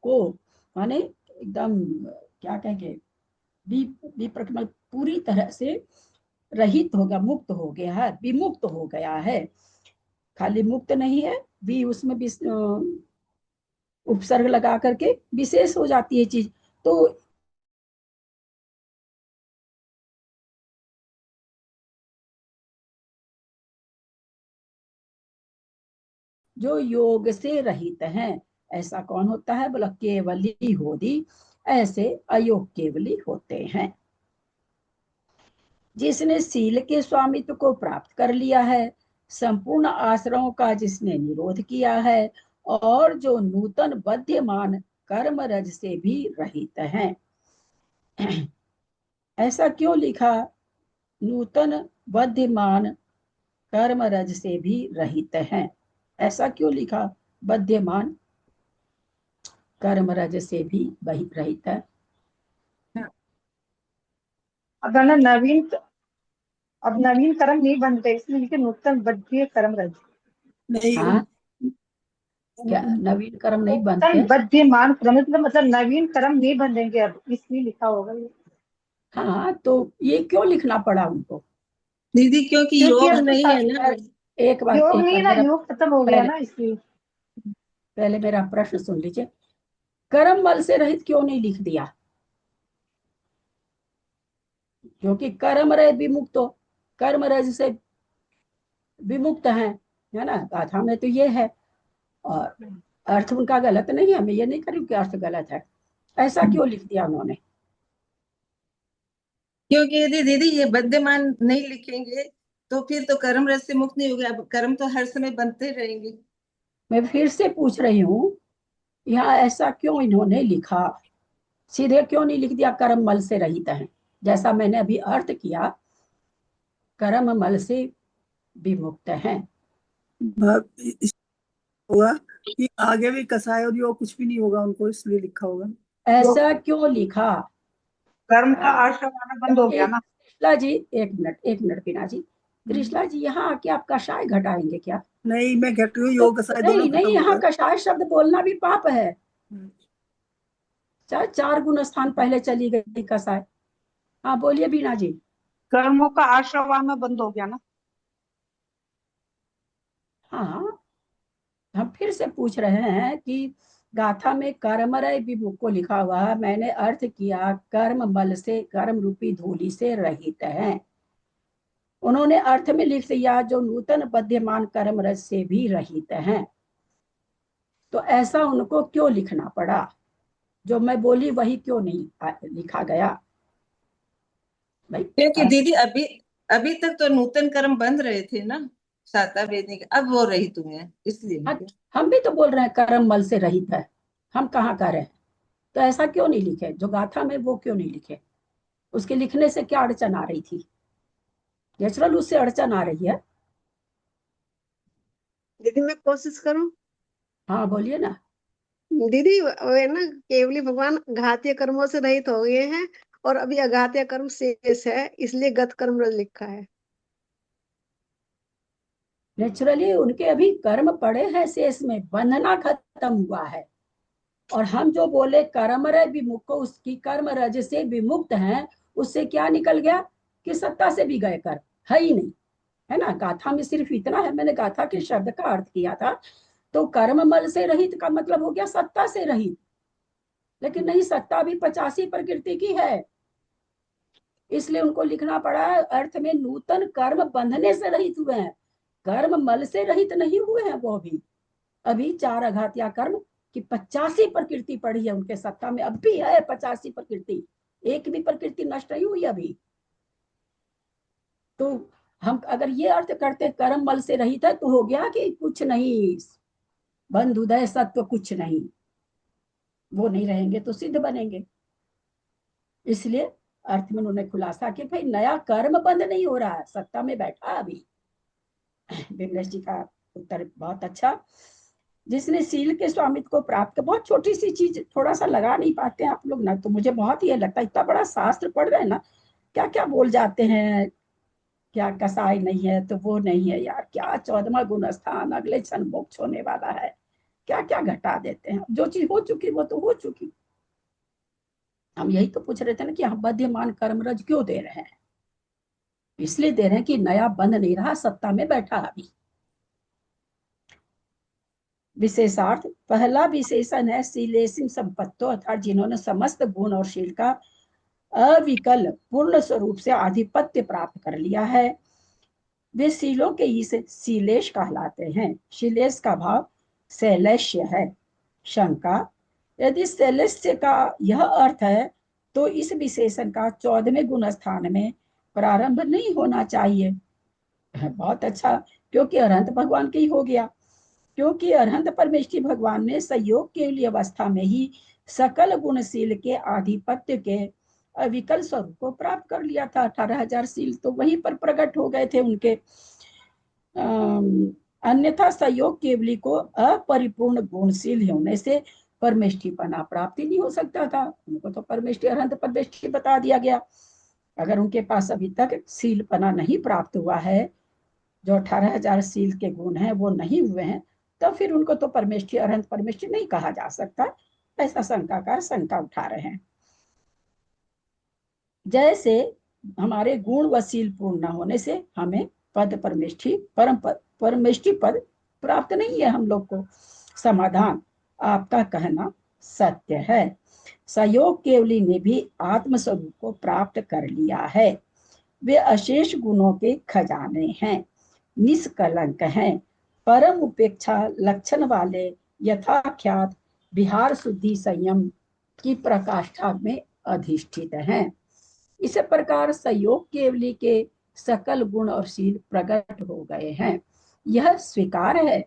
को माने एकदम क्या कहेंगे, पूरी तरह से रहित होगा, मुक्त हो गया है, विमुक्त हो गया है। खाली मुक्त नहीं है भी, उसमें भी उपसर्ग लगा करके विशेष हो जाती है चीज। तो जो योग से रहित हैं, ऐसा कौन होता है? बोला केवली होदी, ऐसे अयोग केवली होते हैं। जिसने सील के स्वामित्व को प्राप्त कर लिया है, संपूर्ण आश्रमों का जिसने निरोध किया है, और जो नूतन बध्यमान कर्म रज से भी रहित हैं। ऐसा क्यों लिखा? नूतन बध्यमान कर्म रज से भी रहित हैं, ऐसा क्यों लिखा? बध्यमान कर्म रज से भी रहित है।
अब ना अब नवीन कर्म नहीं बनते, इसलिए लिखे नूतन बद्ध कर्म रज।
नहीं
हाँ, क्या नवीन कर्म नहीं बनते?
नूतन बद्यमान कर्म मतलब नवीन कर्म नहीं बनेंगे अब, इसलिए लिखा होगा ये।
हाँ, तो ये क्यों लिखना पड़ा उनको?
दीदी क्योंकि
क्योंकि
योग
अब
नहीं है ना।
एक बार
योग नहीं ना,
मेरा
योग खत्म हो गया ना, इसलिए।
पहले मेरा प्रश्न सुन लीजिए। कर्म बल से रहित क्यों नहीं लिख दिया? क्योंकि कर्म रहित विमुक्त हो, कर्म रहित से विमुक्त है ना, गाथा में तो ये है। और अर्थ उनका गलत नहीं है, मैं ये नहीं करूँ कि अर्थ गलत है। ऐसा क्यों लिख दिया उन्होंने?
क्योंकि यदि दीदी ये बद्यमान नहीं लिखेंगे तो फिर तो कर्म रस से मुक्त नहीं होगा, अब कर्म तो हर समय बनते रहेंगे।
मैं फिर से पूछ रही हूँ, यहाँ ऐसा क्यों इन्होंने लिखा? सीधे क्यों नहीं लिख दिया कर्म मल से रहित है, जैसा मैंने अभी अर्थ किया, कर्म मल से विमुक्त है।
होगा कि आगे भी कसाय और योग कुछ भी नहीं होगा उनको, इसलिए लिखा होगा।
ऐसा क्यों लिखा?
कर्म का आश्रम आना बंद हो गया ना।
त्रिशला जी, एक मिनट बीना जी, त्रिशला जी यहाँ आके आप कषाय घटाएंगे क्या?
नहीं, मैं घट रही हूँ, योग कसाय दोनों
नहीं
खत्म
नहीं, यहाँ
होगा।
कषाय शब्द बोलना भी पाप है। चाहे 4 गुण स्थान पहले चली गई कषाय। हाँ बोलिए बीना जी।
कर्मों का आश्रम आना बंद हो गया ना।
हाँ, हम फिर से पूछ रहे हैं कि गाथा में कर्मरय विमुख को लिखा हुआ है, मैंने अर्थ किया कर्म बल से, कर्म रूपी धूलि से रहित है। उन्होंने अर्थ में लिख दिया जो नूतन बध्यमान कर्म रस से भी रहित हैं। तो ऐसा उनको क्यों लिखना पड़ा? जो मैं बोली वही क्यों नहीं लिखा गया भाई?
क्योंकि दीदी अभी अभी तक तो नूतन कर्म बंध रहे थे ना, साता वेदनी के, अब वो रहित हुए हैं इसलिए लिखे।
हम भी तो बोल रहे हैं कर्म मल से रहित है, हम कहाँ कर रहे हैं? तो ऐसा क्यों नहीं लिखे जो गाथा में, वो क्यों नहीं लिखे? उसके लिखने से क्या अड़चन आ रही थी? नेचुरल उससे अड़चन आ रही है।
दीदी मैं कोशिश करूं।
हाँ बोलिए ना।
दीदी वो है ना, केवली भगवान घातीय कर्मों से रहित हो गए हैं और अभी अघातीय कर्म शेष है, इसलिए गत कर्म रज लिखा है।
नेचुरली उनके अभी कर्म पड़े हैं शेष में, बंधना खत्म हुआ है। और हम जो बोले कर्म रज विमुक्त, उसकी कर्म रज से विमुक्त हैं, उससे क्या निकल गया कि सत्ता से भी गए कर है ही नहीं, है ना। गाथा में सिर्फ इतना है, मैंने गाथा के शब्द का अर्थ किया था। तो कर्म मल से रहित का मतलब हो गया सत्ता से रहित, लेकिन नहीं, सत्ता भी 85 प्रकृति की है। इसलिए उनको लिखना पड़ा है अर्थ में नूतन कर्म बंधने से रहित हुए हैं, कर्म मल से रहित नहीं हुए हैं वो भी। अभी 4 अघातिया कर्म की 85 प्रकृति पड़ी है उनके सत्ता में, अब भी है 85 प्रकृति, एक भी प्रकृति नष्ट नहीं हुई अभी। तो हम अगर ये अर्थ करते कर्म मल से रहित है, तो हो गया कि कुछ नहीं, बंध उदय सत्व कुछ नहीं, वो नहीं रहेंगे तो सिद्ध बनेंगे। इसलिए अर्थ में उन्होंने खुलासा किया भाई नया कर्म बंद नहीं हो रहा है, सत्ता में बैठा अभी। विमलेश जी का उत्तर बहुत अच्छा। जिसने सील के स्वामित्व को प्राप्त, बहुत छोटी सी चीज, थोड़ा सा लगा नहीं पाते हैं आप लोग ना, तो मुझे बहुत ही लगता है, इतना बड़ा शास्त्र पढ़ रहे हैं ना, क्या क्या बोल जाते हैं, क्या कसाई नहीं है तो वो नहीं है यार, क्या 14वां गुण स्थान अगले क्षण मोक्ष होने वाला है, क्या क्या घटा देते हैं। जो चीज हो चुकी वो तो हो चुकी। हम यही तो पूछ रहे थे ना कि हम बध्यमान कर्मरज क्यों दे रहे हैं? इसलिए दे रहे हैं कि नया बंद नहीं रहा, सत्ता में बैठा अभी। विशेषार्थ पहला विशेषण है शीलेषु संपत्तो, अर्थात जिन्होंने समस्त गुण और शील का अविकल पूर्ण स्वरूप से आधिपत्य प्राप्त कर लिया है, वे शीलों के इस शीलेश कहलाते हैं। शीलेश का भाव शैलस्य है। शंका, यदि शैलस्य का यह अर्थ है तो इस विशेषण का 14वें गुण स्थान में प्रारंभ नहीं होना चाहिए। बहुत अच्छा, क्योंकि अरहंत भगवान के ही हो गया, क्योंकि अरहंत परमेष्ठी भगवान ने संयोग केवली अवस्था में ही सकल गुणशील के आधिपत्य के अविकल स्वरूप को प्राप्त कर लिया था। 18,000 शील तो वहीं पर प्रकट हो गए थे उनके। अन्यथा संयोग केवली को अपरिपूर्ण गुणशील होने से परमेष्ठीपना प्राप्त ही नहीं हो सकता था। उनको तो परमेष्ठी अरहंत परमेष्ठी बता दिया गया। अगर उनके पास अभी तक शीलपना नहीं प्राप्त हुआ है, जो 18,000 शील के गुण हैं वो नहीं हुए हैं, तो फिर उनको तो परमेष्ठी अरहंत परमेष्ठी नहीं कहा जा सकता। ऐसा शंकाकार शंका उठा रहे हैं। जैसे हमारे गुण व शील पूर्ण न होने से हमें पद परमेष्ठी परमेष्ठी पद प्राप्त नहीं है हम लोग को। समाधान, आपका कहना सत्य है। संयोग केवली ने भी आत्मस्वरूप को प्राप्त कर लिया है। वे अशेष गुणों के खजाने हैं, निष्कलंक हैं, परम उपेक्षा लक्षण वाले, यथाख्यात विहार शुद्धि संयम की प्रकाष्ठा में अधिष्ठित हैं। इस प्रकार संयोग केवली के सकल गुण और शील प्रकट हो गए हैं, यह स्वीकार है।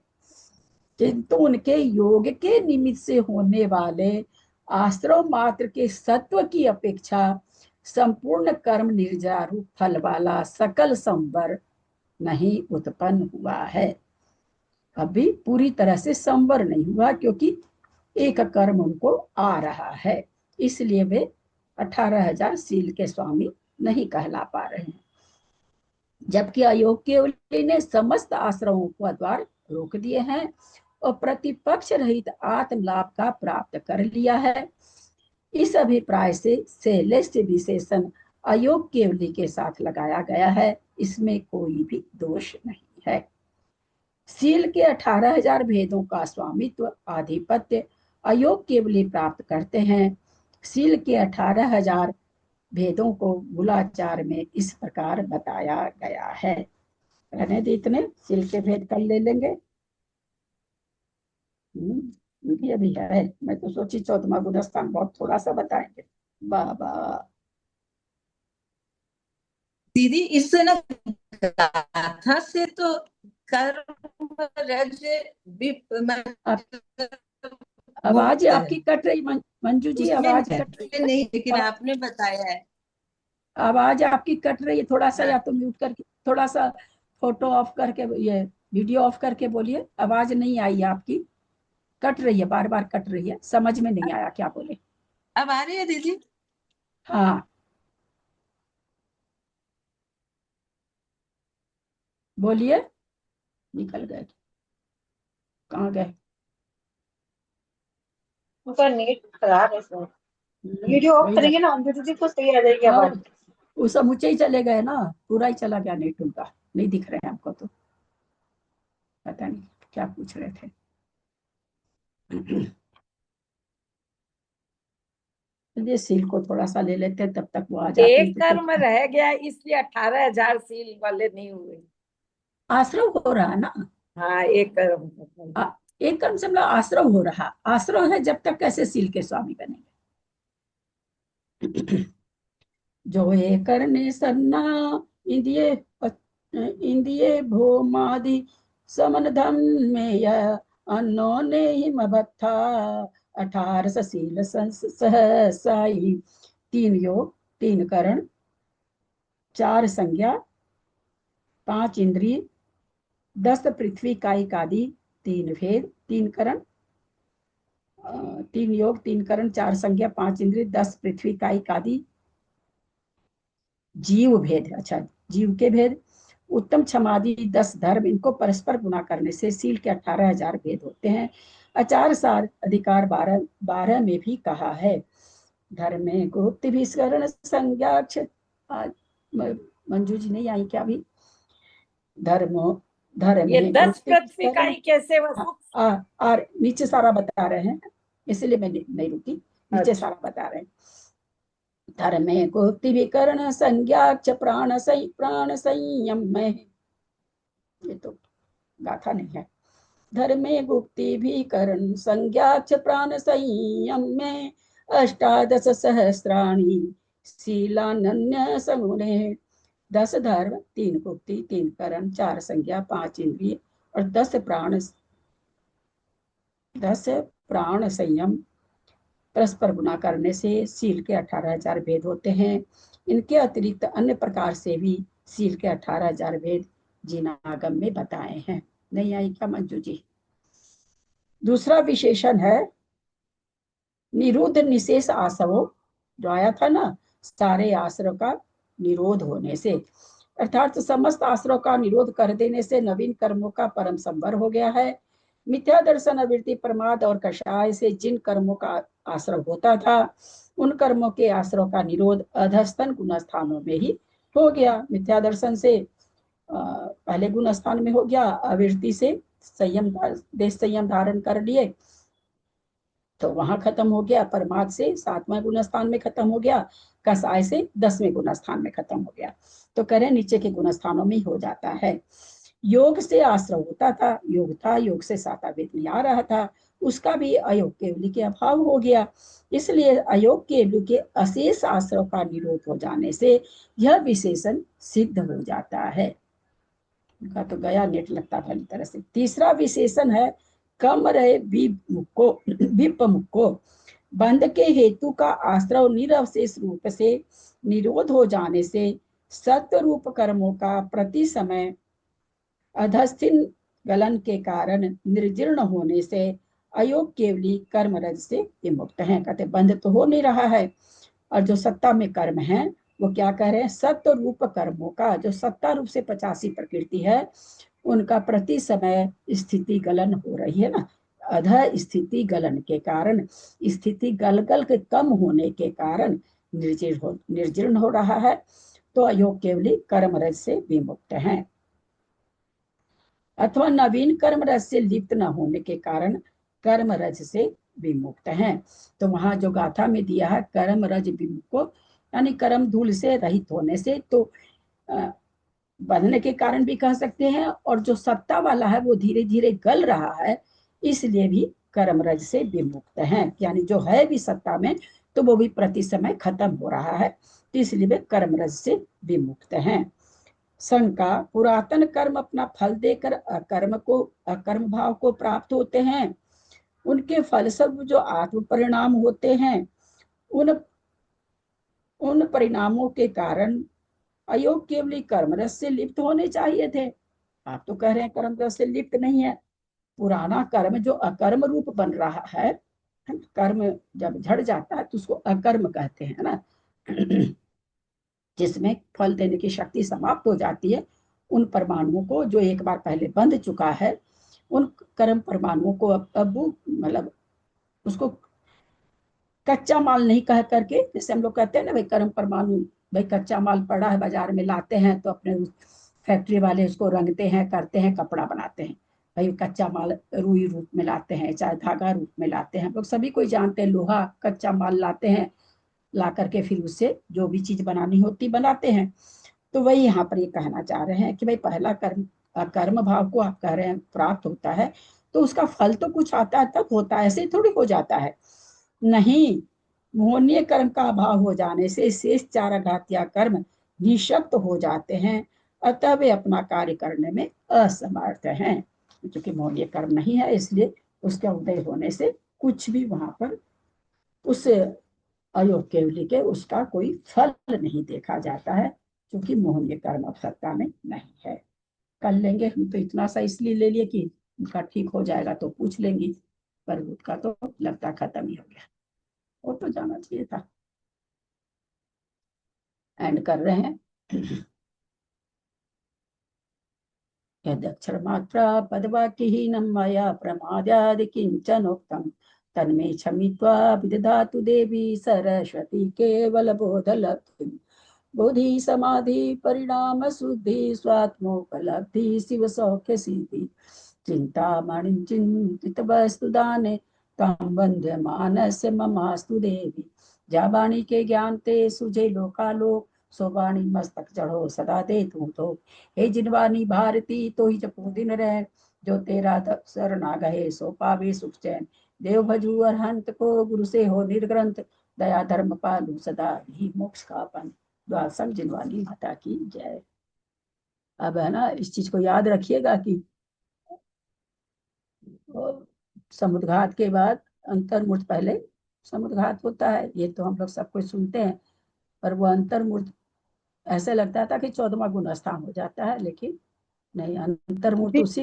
किंतु उनके योग के निमित्त से होने वाले आश्रव मात्र के सत्व की अपेक्षा संपूर्ण कर्म निर्जारूप फल वाला सकल संवर नहीं उत्पन्न हुआ है। अभी पूरी तरह से संवर नहीं हुआ, क्योंकि एक कर्म उनको आ रहा है, इसलिए वे 18,000 शील के स्वामी नहीं कहला पा रहे हैं। जबकि अयोग केवली ने समस्त आश्रमों को द्वार रोक दिए हैं और प्रतिपक्ष रहित आत्मलाभ का प्राप्त कर लिया है। इस अभिप्राय से शैलेश विशेषण अयोग केवली के साथ लगाया गया है, इसमें कोई भी दोष नहीं है। शील के 18,000 भेदों का स्वामित्व आधिपत्य अयोग केवली प्राप्त करते हैं। शील के 18,000 भेदों को मूलाचार में इस प्रकार बताया गया है। रहने दे, इतने शील के भेद कल ले लेंगे। ये अभी है, मैं तो सोची 14वां गुण स्थान बहुत थोड़ा सा बताएंगे। बाबा
दीदी, इससे ना गाथा से तो कर्म
आवाज आपकी कट रही मंजू जी, आवाज कट रही है।
नहीं, लेकिन आपने बताया है।
आवाज आपकी कट रही है थोड़ा सा, या तो म्यूट करके, थोड़ा सा फोटो ऑफ करके, ये वीडियो ऑफ करके बोलिए। आवाज नहीं आई आपकी, कट रही है, बार बार कट रही है, समझ में नहीं आया क्या बोले।
अब आ रही है दीदी?
हाँ बोलिए। निकल गए, कहाँ गए?
उनका नेट खराब है सर। वीडियो ऑफ करेंगे ना हम दीदी तो सही आ जाएगी आवाज।
वो समूचे ही चले गए ना, पूरा ही चला गया नेट उनका, नहीं दिख रहे हैं हमको तो। पता नहीं क्या पूछ रहे थे। ये सील को थोड़ा सा ले लेते हैं, तब तक वो आ जाते हैं।
एक कर्म रह गया, इसलिए 18,000 सील वाले नहीं हुए।
आश्रव हो रहा है ना।
हाँ, एक कर्म
एक कर्म से मतलब आश्रव हो रहा। आश्रव है जब तक कैसे सील के स्वामी बनेंगे। जो ये करने सन्ना इंदिये इंदिये भोमादि समन धन में यह अन्नोने ही मभत्था 18 शील सहसाई। 3 योग 3 करण 4 संज्ञा 5 इंद्रिय 10 पृथ्वी कायिक आदि 3 भेद 3 करण 3 योग 3 करण 4 संज्ञा 5 इंद्रिय 10 पृथ्वी कायिक आदि जीव भेद। अच्छा, जीव के भेद। उत्तम क्षमादि 10 धर्म, इनको परस्पर गुना करने से सील के 18,000 भेद होते हैं। आचार सार अधिकार 12 में भी कहा है। धर्म में गुप्त विस्करण संज्ञा मंजू जी नहीं आई क्या? भी धर्मो धर्म
ये
में
10
गुप्त
पृथ्वी का
करण,
ही कैसे वस्तु?
और नीचे सारा बता रहे हैं, इसलिए मैं नहीं रुकी, नीचे
अच्छा।
सारा बता रहे हैं। धर्मे गुप्ति विकरण संज्ञाक्ष प्राण संयम में, ये तो गाथा नहीं है। धर्मे गुप्ति विकरण संज्ञाक्ष प्राण संयम में, अष्टादश सहस्राणि शीलानन्य समुने। 10 धर्म, 3 गुप्ति, 3 करण, 4 संज्ञा, 5 इंद्रिय और 10 प्राण संयम परस्पर गुना करने से शील के 18,000 भेद होते हैं। इनके अतिरिक्त अन्य प्रकार से भी शील के 18,000 भेद जिनागम में बताए हैं। नहीं आई क्या मंजू जी? दूसरा विशेषण है निरुद्ध निशेष आसवो, जो आया था ना, सारे आश्रव का निरोध होने से, अर्थात समस्त आश्रव का निरोध कर देने से नवीन कर्मों का परम संवर हो गया है। मिथ्या दर्शन, अवृत्ति, प्रमाद और कषाय से जिन कर्मों का आश्रव होता था, उन कर्मों के आश्रव का निरोध अधस्तन गुणस्थानों में ही हो गया। मिथ्या दर्शन से पहले गुण स्थान में हो गया, अवृत्ति से संयम, देश संयम धारण कर लिए तो वहां खत्म हो गया, प्रमाद से 7वें गुण स्थान में खत्म हो गया, कसाय से 10वें गुण स्थान में खत्म हो गया। तो करें नीचे के गुण स्थानों में हो जाता है। योग से आश्रव होता था, योग था, योग से सातावेद नहीं आ रहा था, उसका भी अयोग केवली के अभाव हो गया। इसलिए अयोग केवली के अशेष आश्रव का निरोध हो जाने से यह विशेषण सिद्ध हो जाता है। उनका तो गया नेट लगता था तरह से। तीसरा विशेषण है कम रहे विपमुक्को, बंध के हेतु का आश्रव निरवशेष रूप से निरोध हो जाने से सत्व रूप कर्मों का प्रति समय अधस्थिन गलन के कारण निर्जीर्ण होने से अयोग केवली कर्म रज से विमुक्त हैं। कहते बंध तो हो नहीं रहा है, और जो सत्ता में कर्म है वो क्या कह रहे हैं, सत्व रूप कर्मों का, जो सत्ता रूप से 85 प्रकृति है, उनका प्रति समय स्थिति गलन हो रही है ना, अध स्थिति गलन के कारण, स्थिति गलगल के कम होने के कारण निर्जीर्ण हो रहा है। तो अयोग केवली कर्म रज से विमुक्त हैं, अथवा नवीन कर्म रज से लिप्त न होने के कारण कर्म रज से विमुक्त हैं। तो वहां जो गाथा में दिया है कर्म रज विमुक्त, यानी कर्म धूल से रहित होने से, तो बंधने के कारण भी कह सकते हैं, और जो सत्ता वाला है वो धीरे धीरे गल रहा है, इसलिए भी कर्म रज से विमुक्त हैं। यानी जो है भी सत्ता में, तो वो भी प्रति समय खत्म हो रहा है, तो इसलिए वे कर्म रज से विमुक्त हैं। शंका, पुरातन कर्म अपना फल देकर अकर्म भाव को प्राप्त होते हैं, उनके फलस्वरूप जो आत्म परिणाम होते हैं, उन परिणामों के कारण अयोग केवली कर्मरस से लिप्त होने चाहिए थे। आप तो कह रहे हैं कर्मरस से लिप्त नहीं है। पुराना कर्म जो अकर्म रूप बन रहा है, कर्म जब झड़ जाता है तो उसको अकर्म कहते हैं ना, जिसमें फल देने की शक्ति समाप्त हो जाती है, उन परमाणुओं को जो एक बार पहले बंध चुका है, उन कर्म परमाणुओं को अब मतलब उसको कच्चा माल नहीं कह करके, जैसे हम लोग कहते हैं ना भाई कर्म परमाणु, भाई कच्चा माल पड़ा है बाजार में, लाते हैं तो अपने फैक्ट्री वाले उसको रंगते हैं, करते हैं, कपड़ा बनाते हैं। भाई कच्चा माल रुई रूप में लाते हैं, चाहे धागा रूप में लाते हैं, हम लोग सभी कोई जानते हैं, लोहा कच्चा माल लाते हैं, ला करके फिर उससे जो भी चीज बनानी होती बनाते हैं। तो वही यहाँ पर ये कहना चाह रहे हैं कि भाई पहला कर्म भाव को आप कह रहे हैं प्राप्त होता है, तो उसका फल तो कुछ आता है तब होता है, ऐसे थोड़ी हो जाता है। नहीं, मोहनीय कर्म का अभाव हो जाने से शेष 4 आघातिया कर्म निशक्त हो जाते हैं, अतः वे अपना कार्य करने में असमर्थ हैं। क्योंकि मोहनीय कर्म नहीं है, इसलिए उसके उदय होने से कुछ भी वहां पर उस अयोग केवली के उसका कोई फल नहीं देखा जाता है, क्योंकि मोहनीय कर्म अब सत्ता में नहीं है। कर लेंगे हम तो इतना सा इसलिए ले लिए कि उनका ठीक हो जाएगा तो पूछ लेंगी, पर उसका तो लगता खत्म ही हो गया, वो तो जाना चाहिए था। एंड कर रहे हैं। यदक्षर मात्रा पदवाक्यहीनं मया प्रमादादि किंचनोक्तम् तन्मे क्षमित्वा विदधातु देवी सरस्वती केवल बोधलक्ष्मी। बुद्धि समाधि परिणाम शुद्धि स्वात्मोपलब्धि शिव सौख्य सिद्धि चिंतामणि चिंतित वस्तु दाने तम वंद्य मानस्य ममास्तु देवी। जा वाणी के ज्ञान ते सुझे लोकालोक सो वाणी मस्तक चढ़ो सदा दे तू तो। हे जिनवानी भारती तो ही जपो दिन रह जो तेरा शरण आ गए सो पावे सुख चैन। देव भजू अरहंत को गुरु से हो निर्ग्रंथ दया धर्म पालू सदा ही मोक्ष का पन। द्वासम जिनवानी माता की जय। अब है ना, इस चीज को याद रखिएगा कि समुद्घात के बाद अंतर्मुर्त पहले समुद्घात होता है, ये तो हम लोग सब कुछ सुनते हैं, पर वो अंतर्मुर्त ऐसे लगता था कि 14वां गुण स्थान हो जाता है, लेकिन नहीं, अंतर्मुर्त उसी